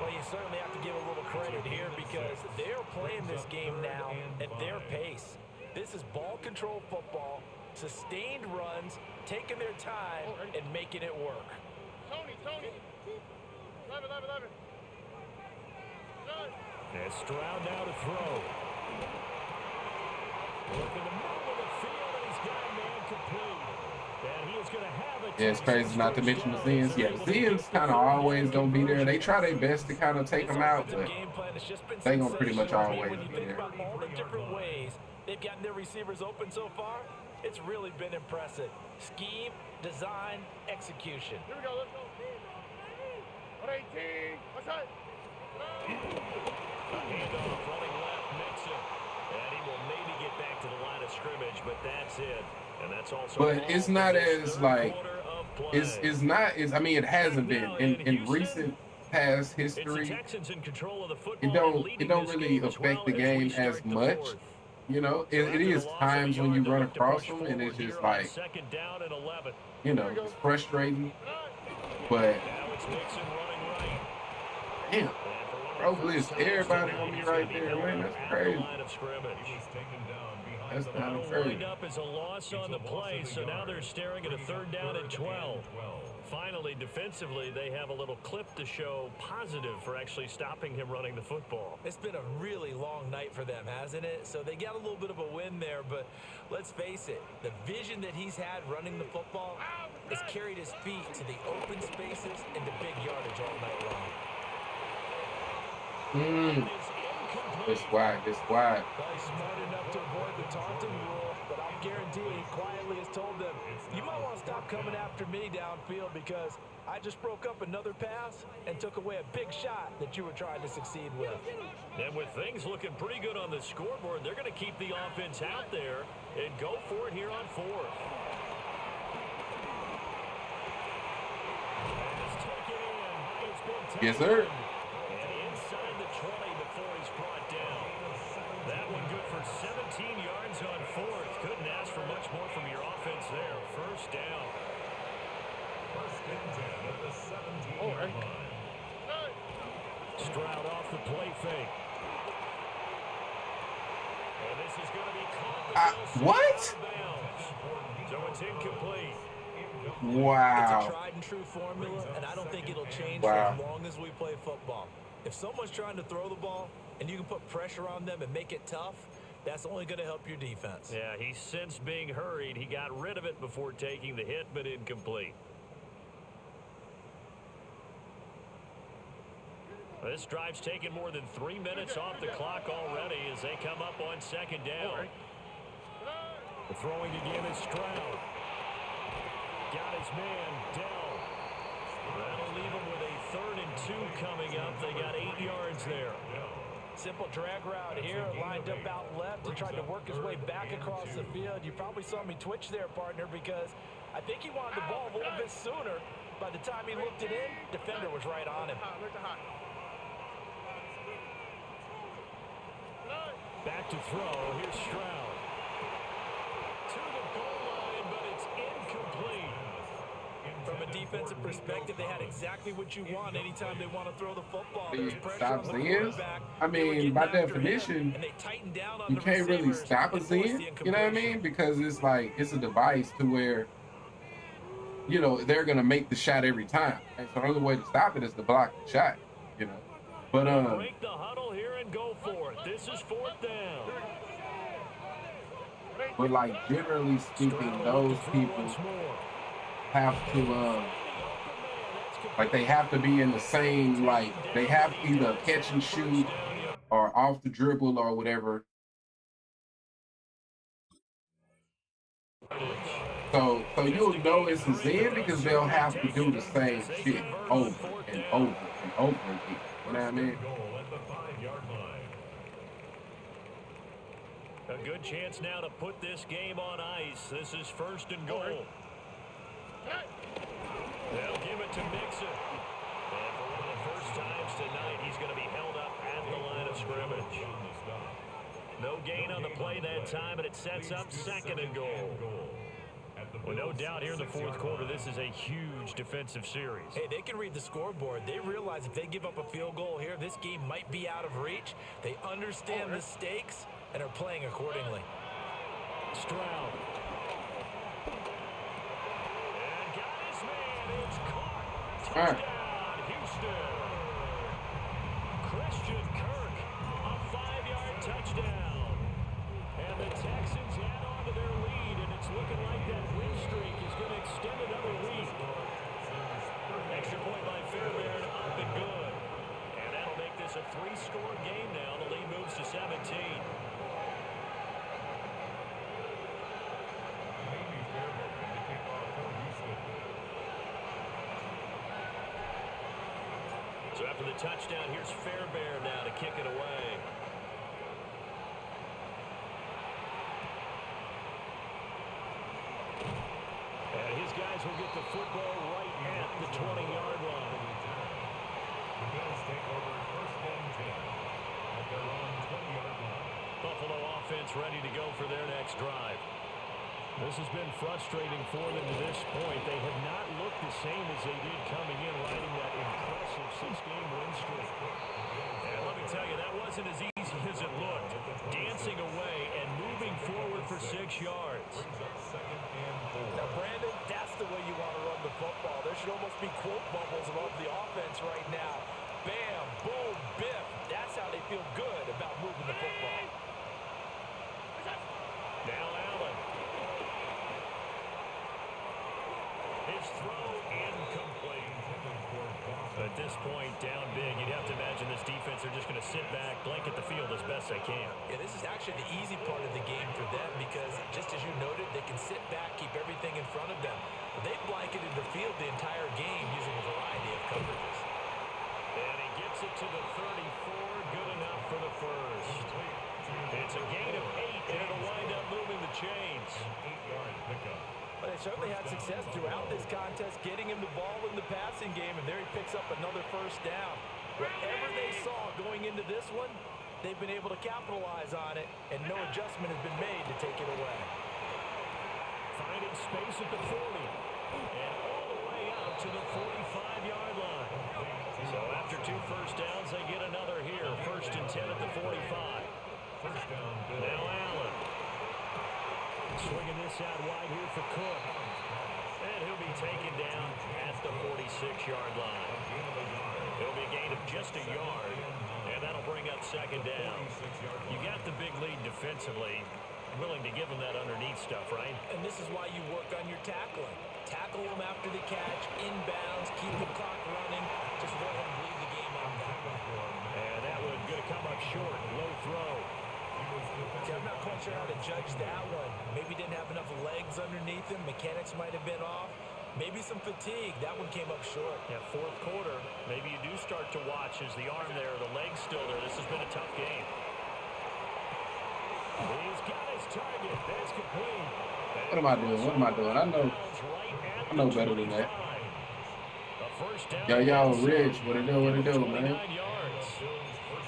Well, you certainly have to give a little credit here because they're playing this game now at their pace. This is ball control football, sustained runs, taking their time, and making it work. Tony. Love it. And Stroud now to throw. Looking to move in the field, and he's got a man complete. And he is going to have a Yeah, it's crazy not to mention the Zins. Yeah, the Zins kind of always gonna be there. They try their best to kind of take them out, but they gonna pretty much always when you be think there. about all the different ways they've gotten their receivers open so far, it's really been impressive. Scheme, design, execution. Here we go, let's go. 118. What's that? A handoff running left, Mixon. And he will maybe get back to the line of scrimmage, but that's it. And that's also But it's not as like it's not as I mean it hasn't been in recent past history. It don't really affect the game as much. You know, it is times when you run across them and it's just like, you know, it's frustrating. But damn, bro, blitz everybody on me right there, man. That's crazy. That's kind of crazy. Up as a loss on the play, so now they're staring at a 3rd down and 12. Finally, defensively, they have a little clip to show positive for actually stopping him running the football. It's been a really long night for them, hasn't it? So they got a little bit of a win there, but let's face it, the vision that he's had running the football has carried his feet to the open spaces and the big yardage all night long. It's wide. Probably smart enough to avoid the taunting rule, but I'm guaranteeing he quietly has told them, you might want to stop coming after me downfield because I just broke up another pass and took away a big shot that you were trying to succeed with. And with things looking pretty good on the scoreboard, they're going to keep the offense out there and go for it here on 4th. Yes, sir. And inside the 20 before he's brought down. That one good for 17 yards on 4th. Couldn't ask for much more from your offense there. 1st down. 1st and 10 at the 17-yard line. Stroud off the play fake. And this is going to be caught. What? So it's incomplete. Wow. It's a tried and true formula, and I don't think it'll change for as long as we play football. If someone's trying to throw the ball and you can put pressure on them and make it tough, that's only going to help your defense. Yeah, he sensed being hurried. He got rid of it before taking the hit, but incomplete. This drive's taken more than 3 minutes off the clock already as they come up on 2nd down. The throwing again is Stroud. Got his man, Dell. That'll leave him with a 3rd and 2 coming up. They got 8 yards there. Simple drag route here, lined up out left and tried to work his way back across the field. You probably saw me twitch there, partner, because I think he wanted the ball a little bit sooner. By the time he looked it in, defender was right on him. Back to throw. Here's Stroud. To the goal line, but it's incomplete. From a defensive perspective, they had exactly what you want anytime they want to throw the football. He There's pressure stops on the Zins. quarterback. I mean, by definition, and they tightened down on you the can't really receivers stop a and forced Zen. the You know what I incompletion. mean? Because it's like it's a device to where, you know, they're gonna make the shot every time. And so the only way to stop it is to block the shot. You know, but Break the huddle here and go for it. This is 4th down. But like generally speaking, those people have to like they have to be in the same, like they have to either catch and shoot or off the dribble or whatever. So you'll know it's a Zen because they'll have to do the same shit over and over and over again. You know what I mean? A good chance now to put this game on ice. This is 1st and goal. They'll give it to Mixon. And for one of the first times tonight, he's going to be held up at the line of scrimmage. No gain on the play that time, and it sets up 2nd and goal. Well, no doubt here in the 4th quarter, this is a huge defensive series. Hey, they can read the scoreboard. They realize if they give up a field goal here, this game might be out of reach. They understand the stakes and are playing accordingly. Stroud. And got his man. It's caught. Touchdown, Houston. Christian Kirk touchdown. And the Texans add on to their lead, and it's looking like that win streak is going to extend another week. Extra point by Fairbairn, up and good. And that'll make this a 3-score game now. The lead moves to 17. So after the touchdown, here's Fairbairn now to kick it away. And his guys will get the football right at the 20-yard line. The Bills take over first and 10 at their own 20-yard line. Buffalo offense ready to go for their next drive. This has been frustrating for them to this point. They have not looked the same as they did coming in, riding that impressive 6-game win streak. And let me tell you, that wasn't as easy as it looked. Dancing away and moving forward for 6 yards. Second and 4. Now, Brandon, that's the way you want to run the football. There should almost be quote bubbles above the offense right now. Bam, boom, biff. That's how they feel good about moving the football. Now Allen. His throw incomplete. At this point, down big, you'd have to imagine this defense are just going to sit back, blanket the field as best they can. Yeah, this is actually the easy part of the game for them because, just as you noted, they can sit back, keep everything in front of them. But they've blanketed the field the entire game using a variety of coverages. And he gets it to the 34, good enough for the first. It's a gain of 8, and it'll wind up moving the chains. 8-yard pickup. But they certainly had success throughout this contest, getting him the ball in the passing game, and there he picks up another first down. Whatever they saw going into this one, they've been able to capitalize on it, and no adjustment has been made to take it away. Finding space at the 40, and all the way out to the 45-yard line. So after 2 first downs, they get another here. First and 10 at the 45. First down, Bill. Now Allen. Swinging this out wide here for Cook. And he'll be taken down at the 46-yard line. It'll be a gain of just a yard, and that'll bring up second down. You got the big lead defensively. Willing to give them that underneath stuff, right? And this is why you work on your tackling. Tackle them after the catch, inbounds, keep the clock running. Just go ahead and bleed the game out. And that one going to come up short. Low throw. See, I'm not quite sure how to judge that one. Maybe didn't have enough legs underneath him. Mechanics might have been off. Maybe some fatigue. That one came up short. Yeah, fourth quarter. Maybe you do start to watch as the arm there, the leg's still there. This has been a tough game. He's got his target. That's complete. What am I doing? What am I doing? I know better than that. Yo, Rich, what it do, man?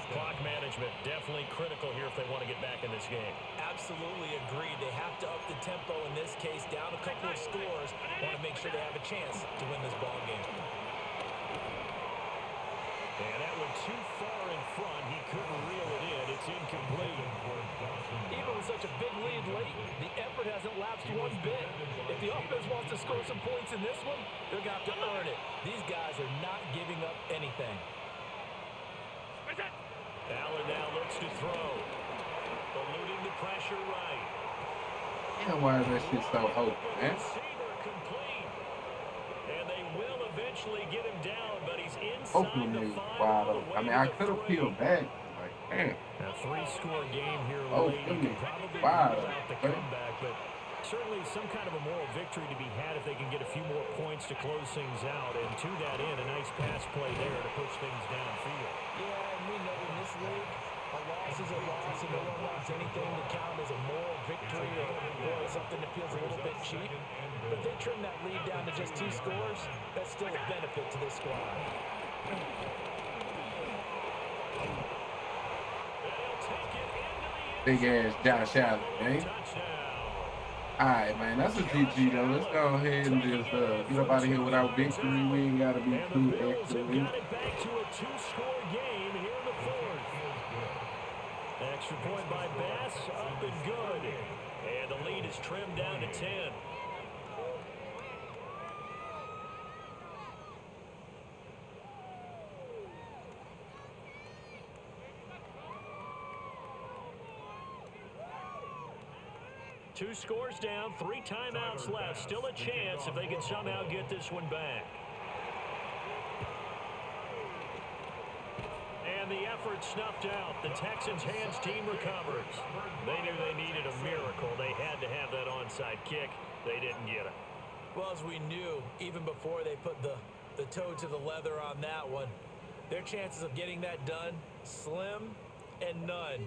Clock management definitely critical here if they want to get back in this game. Absolutely agreed. They have to up the tempo in this case, down a couple of scores. Want to make sure they have a chance to win this ball game. And that went too far in front. He couldn't reel it in. It's incomplete. Even with such a big lead late, the effort hasn't lapsed one bit. If the offense wants to score some points in this one, they're going to have to earn it. These guys are not giving up anything. Allen now looks to throw. Eluding the pressure right. Damn, why is that shit so open, man? Receiver complete. And they will eventually get him down, but he's inside Oakland the is 5 wide all the open. way I mean, to I the could have 3. peeled back. Like, damn. A 3-score game here Oh, late. You can probably wow. rule out the comeback, but certainly some kind of a moral victory to be had if they can get a few more points to close things out. And to that end, a nice pass play there to push things downfield. Yeah, and we know in this league, a loss is a loss, and no one wants anything to count as a moral victory or boy, something that feels a little bit cheap. But if they trim that lead down to just 2 scores, that's still a benefit to this squad. Big ass Josh Allen, man. Alright, man, that's a GG though. Let's go ahead and just get up out of here without victory. We ain't gotta be too extra. Got it back to a 2-score game here in the 4th. Extra point by Bass, up and good. And the lead is trimmed down to 10. 2 scores down, 3 timeouts left. Still a chance if they can somehow get this one back. And the effort snuffed out. The Texans' hands team recovers. They knew they needed a miracle. They had to have that onside kick. They didn't get it. Well, as we knew, even before they put the toe to the leather on that one, their chances of getting that done, slim and none.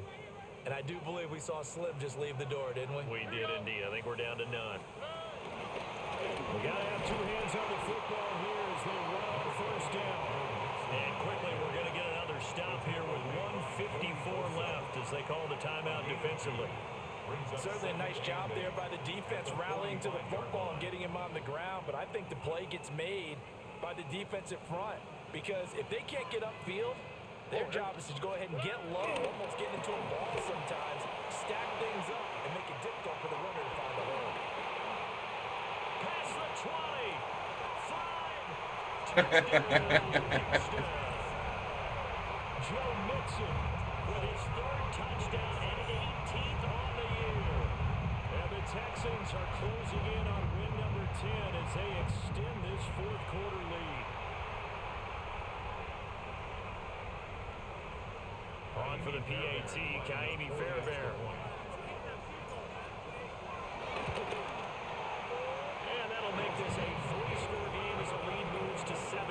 And I do believe we saw Slim just leave the door, didn't we? We did indeed. I think we're down to none. We got to have 2 hands on the football here as they run on first down. And quickly, we're going to get another stop here with 1:54 left as they call the timeout defensively. Certainly a nice job there by the defense rallying to the football and getting him on the ground. But I think the play gets made by the defensive front because if they can't get upfield, their job is to go ahead and get low, almost get into a ball sometimes, stack things up, and make it difficult for the runner to find a hole. Past the 20. Joe Mixon with his 3rd touchdown and 18th on the year. And the Texans are closing in on win number 10 as they extend this 4th quarter lead. On for the PAT, Kaimi Fairbairn. And that'll make this a 3-score game as the lead moves to 17.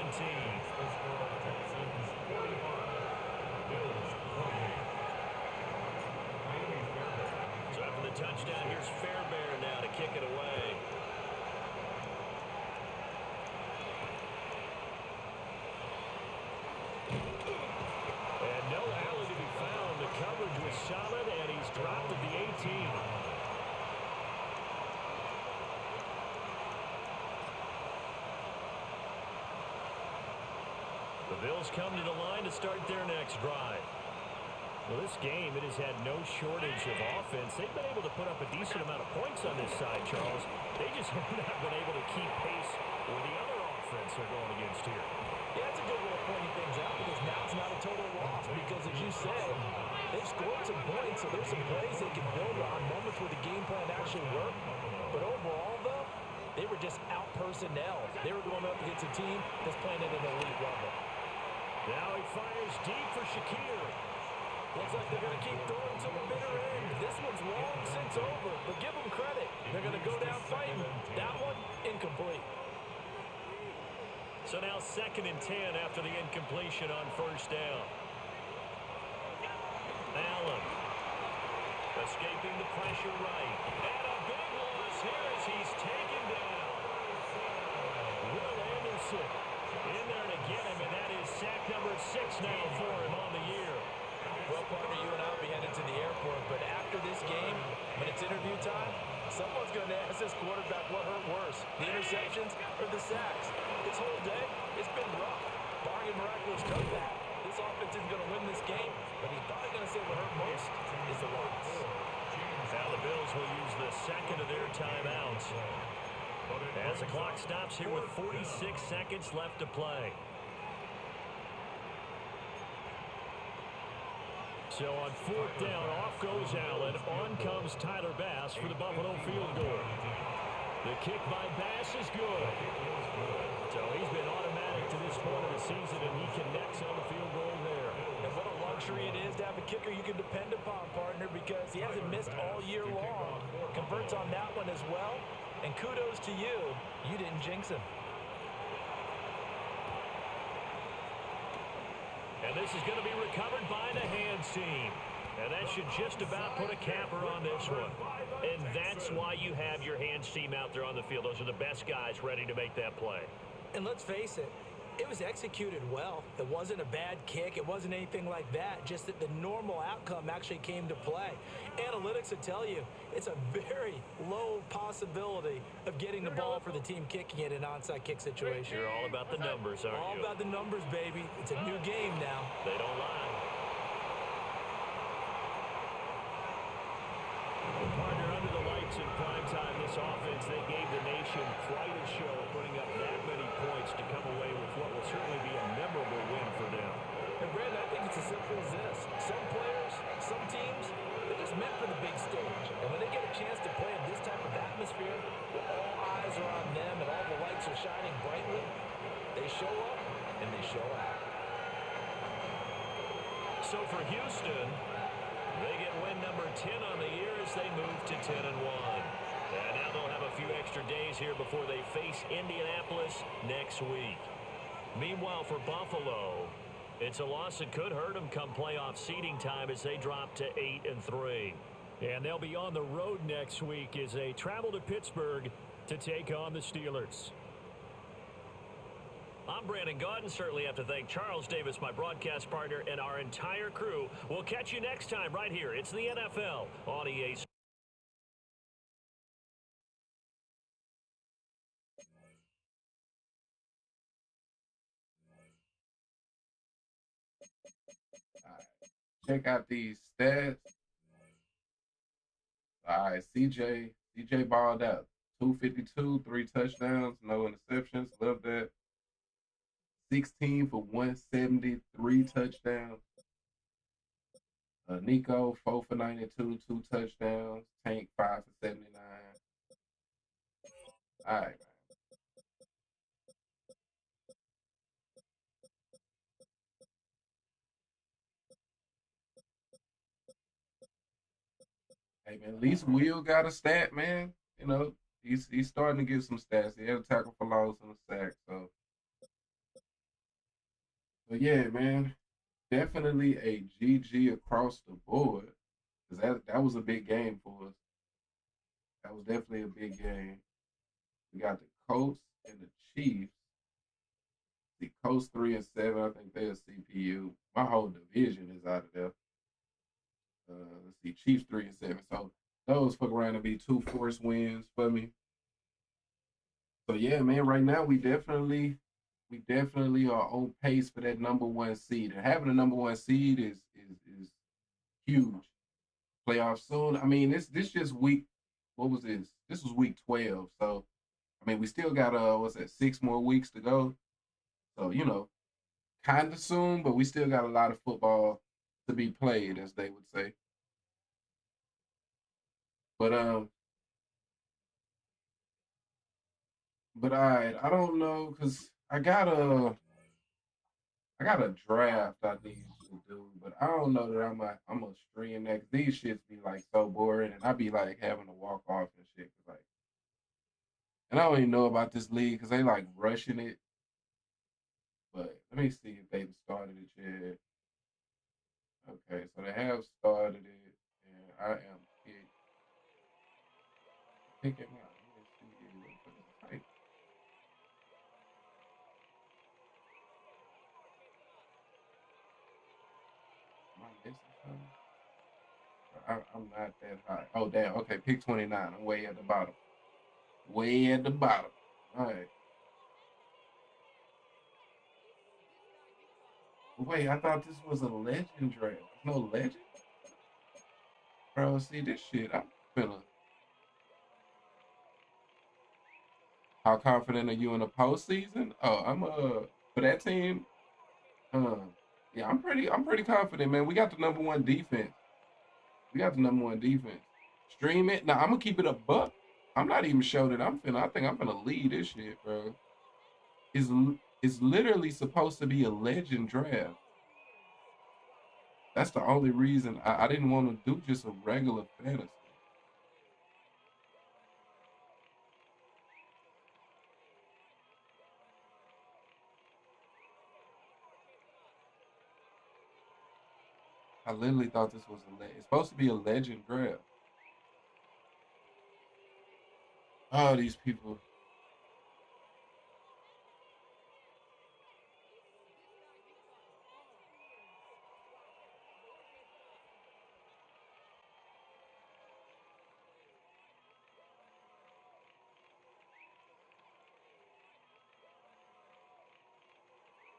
So after the touchdown, here's Fairbairn now to kick it away. And no alley to be found. The coverage was solid, and he's dropped at the 18. The Bills come to the line to start their next drive. Well, this game, it has had no shortage of offense. They've been able to put up a decent amount of points on this side, Charles. They just have not been able to keep pace with the other offense they're going against here. Yeah, that's a good way of pointing things out because now it's not a total loss because, as you said, they've scored some points, so there's some plays they can build on, moments where the game plan actually worked. But overall, though, they were just out personnel. They were going up against a team that's playing at an elite level. Now he fires deep for Shakir. Looks like they're going to keep throwing to the bitter end. This one's long since over, but give them credit. They're going to go down fighting. That one, incomplete. So now 2nd and 10 after the incompletion on first down. Allen escaping the pressure right. And a big loss here as he's taken down. Will Anderson in there to get him, and that is sack number 6 now for him on the year. Well, partner, you and I will be headed to the airport, but after this game, when it's interview time, someone's going to ask this quarterback what hurt worse, the interceptions or the sacks. This whole day, it's been rough. Barring a miraculous comeback, this offense isn't going to win this game, but he's probably going to say what hurt most is the loss. Now the Bills will use the 2nd of their timeouts as the clock stops here with 46 seconds left to play. So on 4th down, off goes Allen. On comes Tyler Bass for the Buffalo field goal. The kick by Bass is good. So he's been automatic to this point of the season, and he connects on the field goal there. And what a luxury it is to have a kicker you can depend upon, partner, because he hasn't missed all year long. Converts on that one as well. And kudos to you. You didn't jinx him. And this is going to be recovered by the hands team. And that should just about put a capper on this one. And that's why you have your hands team out there on the field. Those are the best guys ready to make that play. And let's face it, it was executed well. It wasn't a bad kick. It wasn't anything like that. Just that the normal outcome actually came to play. Analytics will tell you it's a very low possibility of getting the ball for the team kicking it in an onside kick situation. You're all about the numbers, aren't you? All about the numbers, baby. It's a new game now. They don't lie. Partner, under the lights in prime time, this offense, they gave the nation quite a show, putting up that many points to come away with what will certainly be a memorable win for them. And Brandon, I think it's as simple as this. Some players, some teams, they're just meant for the big stage. And when they get a chance to play in this type of atmosphere, where all eyes are on them and all the lights are shining brightly, they show up and they show out. So for Houston, they get win number 10 on the year as they move to 10-1. And now they'll have a few extra days here before they face Indianapolis next week. Meanwhile, for Buffalo, it's a loss that could hurt them come playoff seeding time as they drop to 8-3. And they'll be on the road next week as they travel to Pittsburgh to take on the Steelers. I'm Brandon Gaudin. Certainly have to thank Charles Davis, my broadcast partner, and our entire crew. We'll catch you next time right here. It's the NFL on EA Sports. All right. Check out these stats. All right, CJ balled out. 252, 3 touchdowns, no interceptions. Love that. 16 for 170, 3 touchdowns. Nico, 4 for 92, 2 touchdowns. Tank, 5 for 79. All right, man. Hey, man, at least Will got a stat, man. You know, he's starting to get some stats. He had a tackle for loss and a sack. So yeah, man, definitely a GG across the board. Because that was a big game for us. That was definitely a big game. We got the Colts and the Chiefs. The Colts 3-7. I think they're a CPU. My whole division is out of there. Let's see, Chiefs 3-7. So those fuck around to be 2 forced wins for me. So yeah, man, right now we definitely are on pace for that number 1 seed. And having a number 1 seed is huge. Playoffs soon. I mean, this just week. What was this? This was week 12. So I mean, we still got 6 more weeks to go. So, you know, kind of soon, but we still got a lot of football to be played, as they would say. But all right, I don't know, cause I got a draft I need to do, but I don't know that I'm a stream that. 'Cause these shits be like so boring, and I be like having to walk off and shit, 'cause, like, and I don't even know about this league because they like rushing it. But let me see if they've started it yet. Okay, so they have started it, and I am picking out. Let me see here. What the fuck is the type? Am I missing something? I'm not that high. Oh, damn. Okay, pick 29. I'm way at the bottom. Way at the bottom. All right. Wait, I thought this was a legend draft. No legend? Bro, see this shit. I'm finna. How confident are you in the postseason? Oh, I'm for that team. Uh, yeah, I'm pretty confident, man. We got the number 1 defense. We got the number 1 defense. Stream it. Now I'm gonna keep it a buck. I'm not even sure that I think I'm gonna lead this shit, bro. It's literally supposed to be a legend draft. That's the only reason I didn't want to do just a regular fantasy. I literally thought this was it's supposed to be a legend draft. Oh, these people.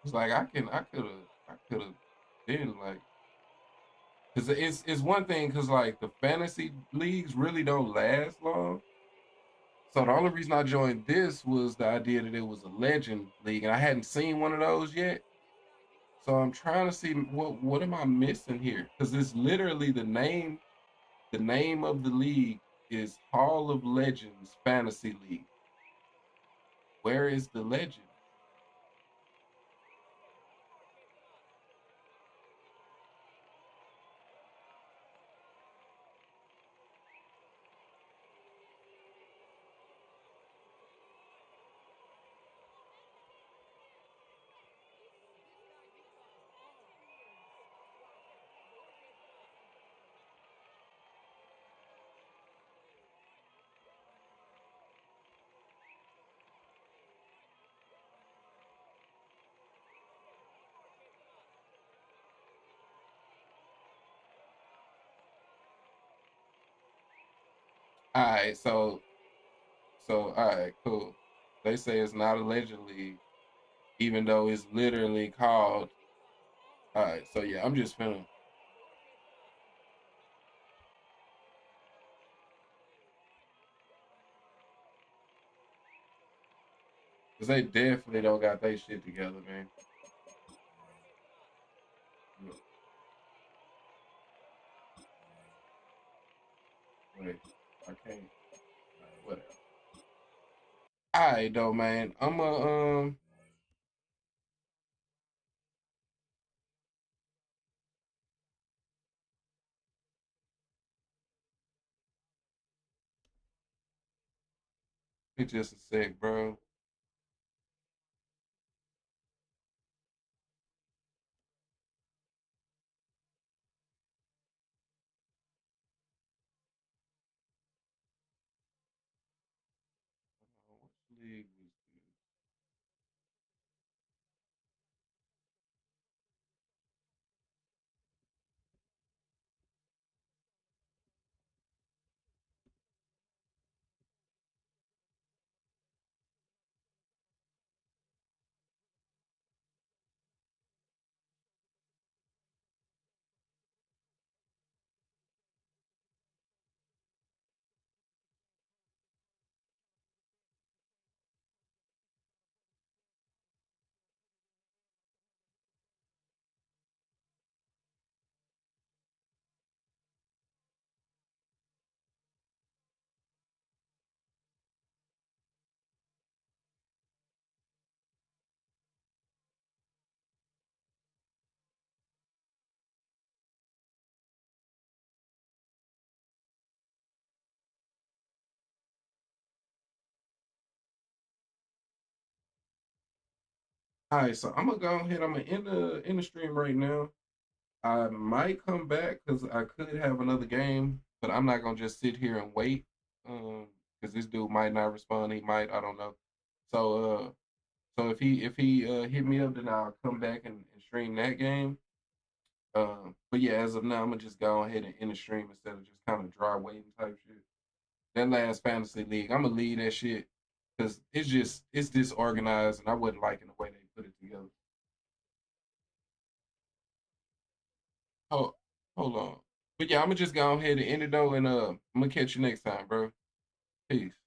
It's like I could have been like, cause it's one thing, cause like the fantasy leagues really don't last long. So the only reason I joined this was the idea that it was a legend league, and I hadn't seen one of those yet. So I'm trying to see what am I missing here, cause it's literally the name The name of the league is Hall of Legends Fantasy League. Where is the legend? All right, so all right, cool. They say it's not allegedly, even though it's literally called. All right, so yeah, I'm just finna. Cause they definitely don't got their shit together, man. Wait, I can't. Whatever. All right, though, man. I'm a It's just a sec, bro. Which league was this? All right, so I'm gonna go ahead. I'm gonna end the stream right now. I might come back because I could have another game, but I'm not gonna just sit here and wait. Because this dude might not respond. He might. I don't know. So if he hit me up, then I'll come back and stream that game. But yeah, as of now, I'm gonna just go ahead and end the stream instead of just kind of dry waiting type shit. That last fantasy league, I'm gonna leave that shit because it's disorganized, and I wasn't liking the way they put it together. Oh, hold on. But yeah, I'm gonna just go ahead and end it though, and I'm gonna catch you next time, bro. Peace.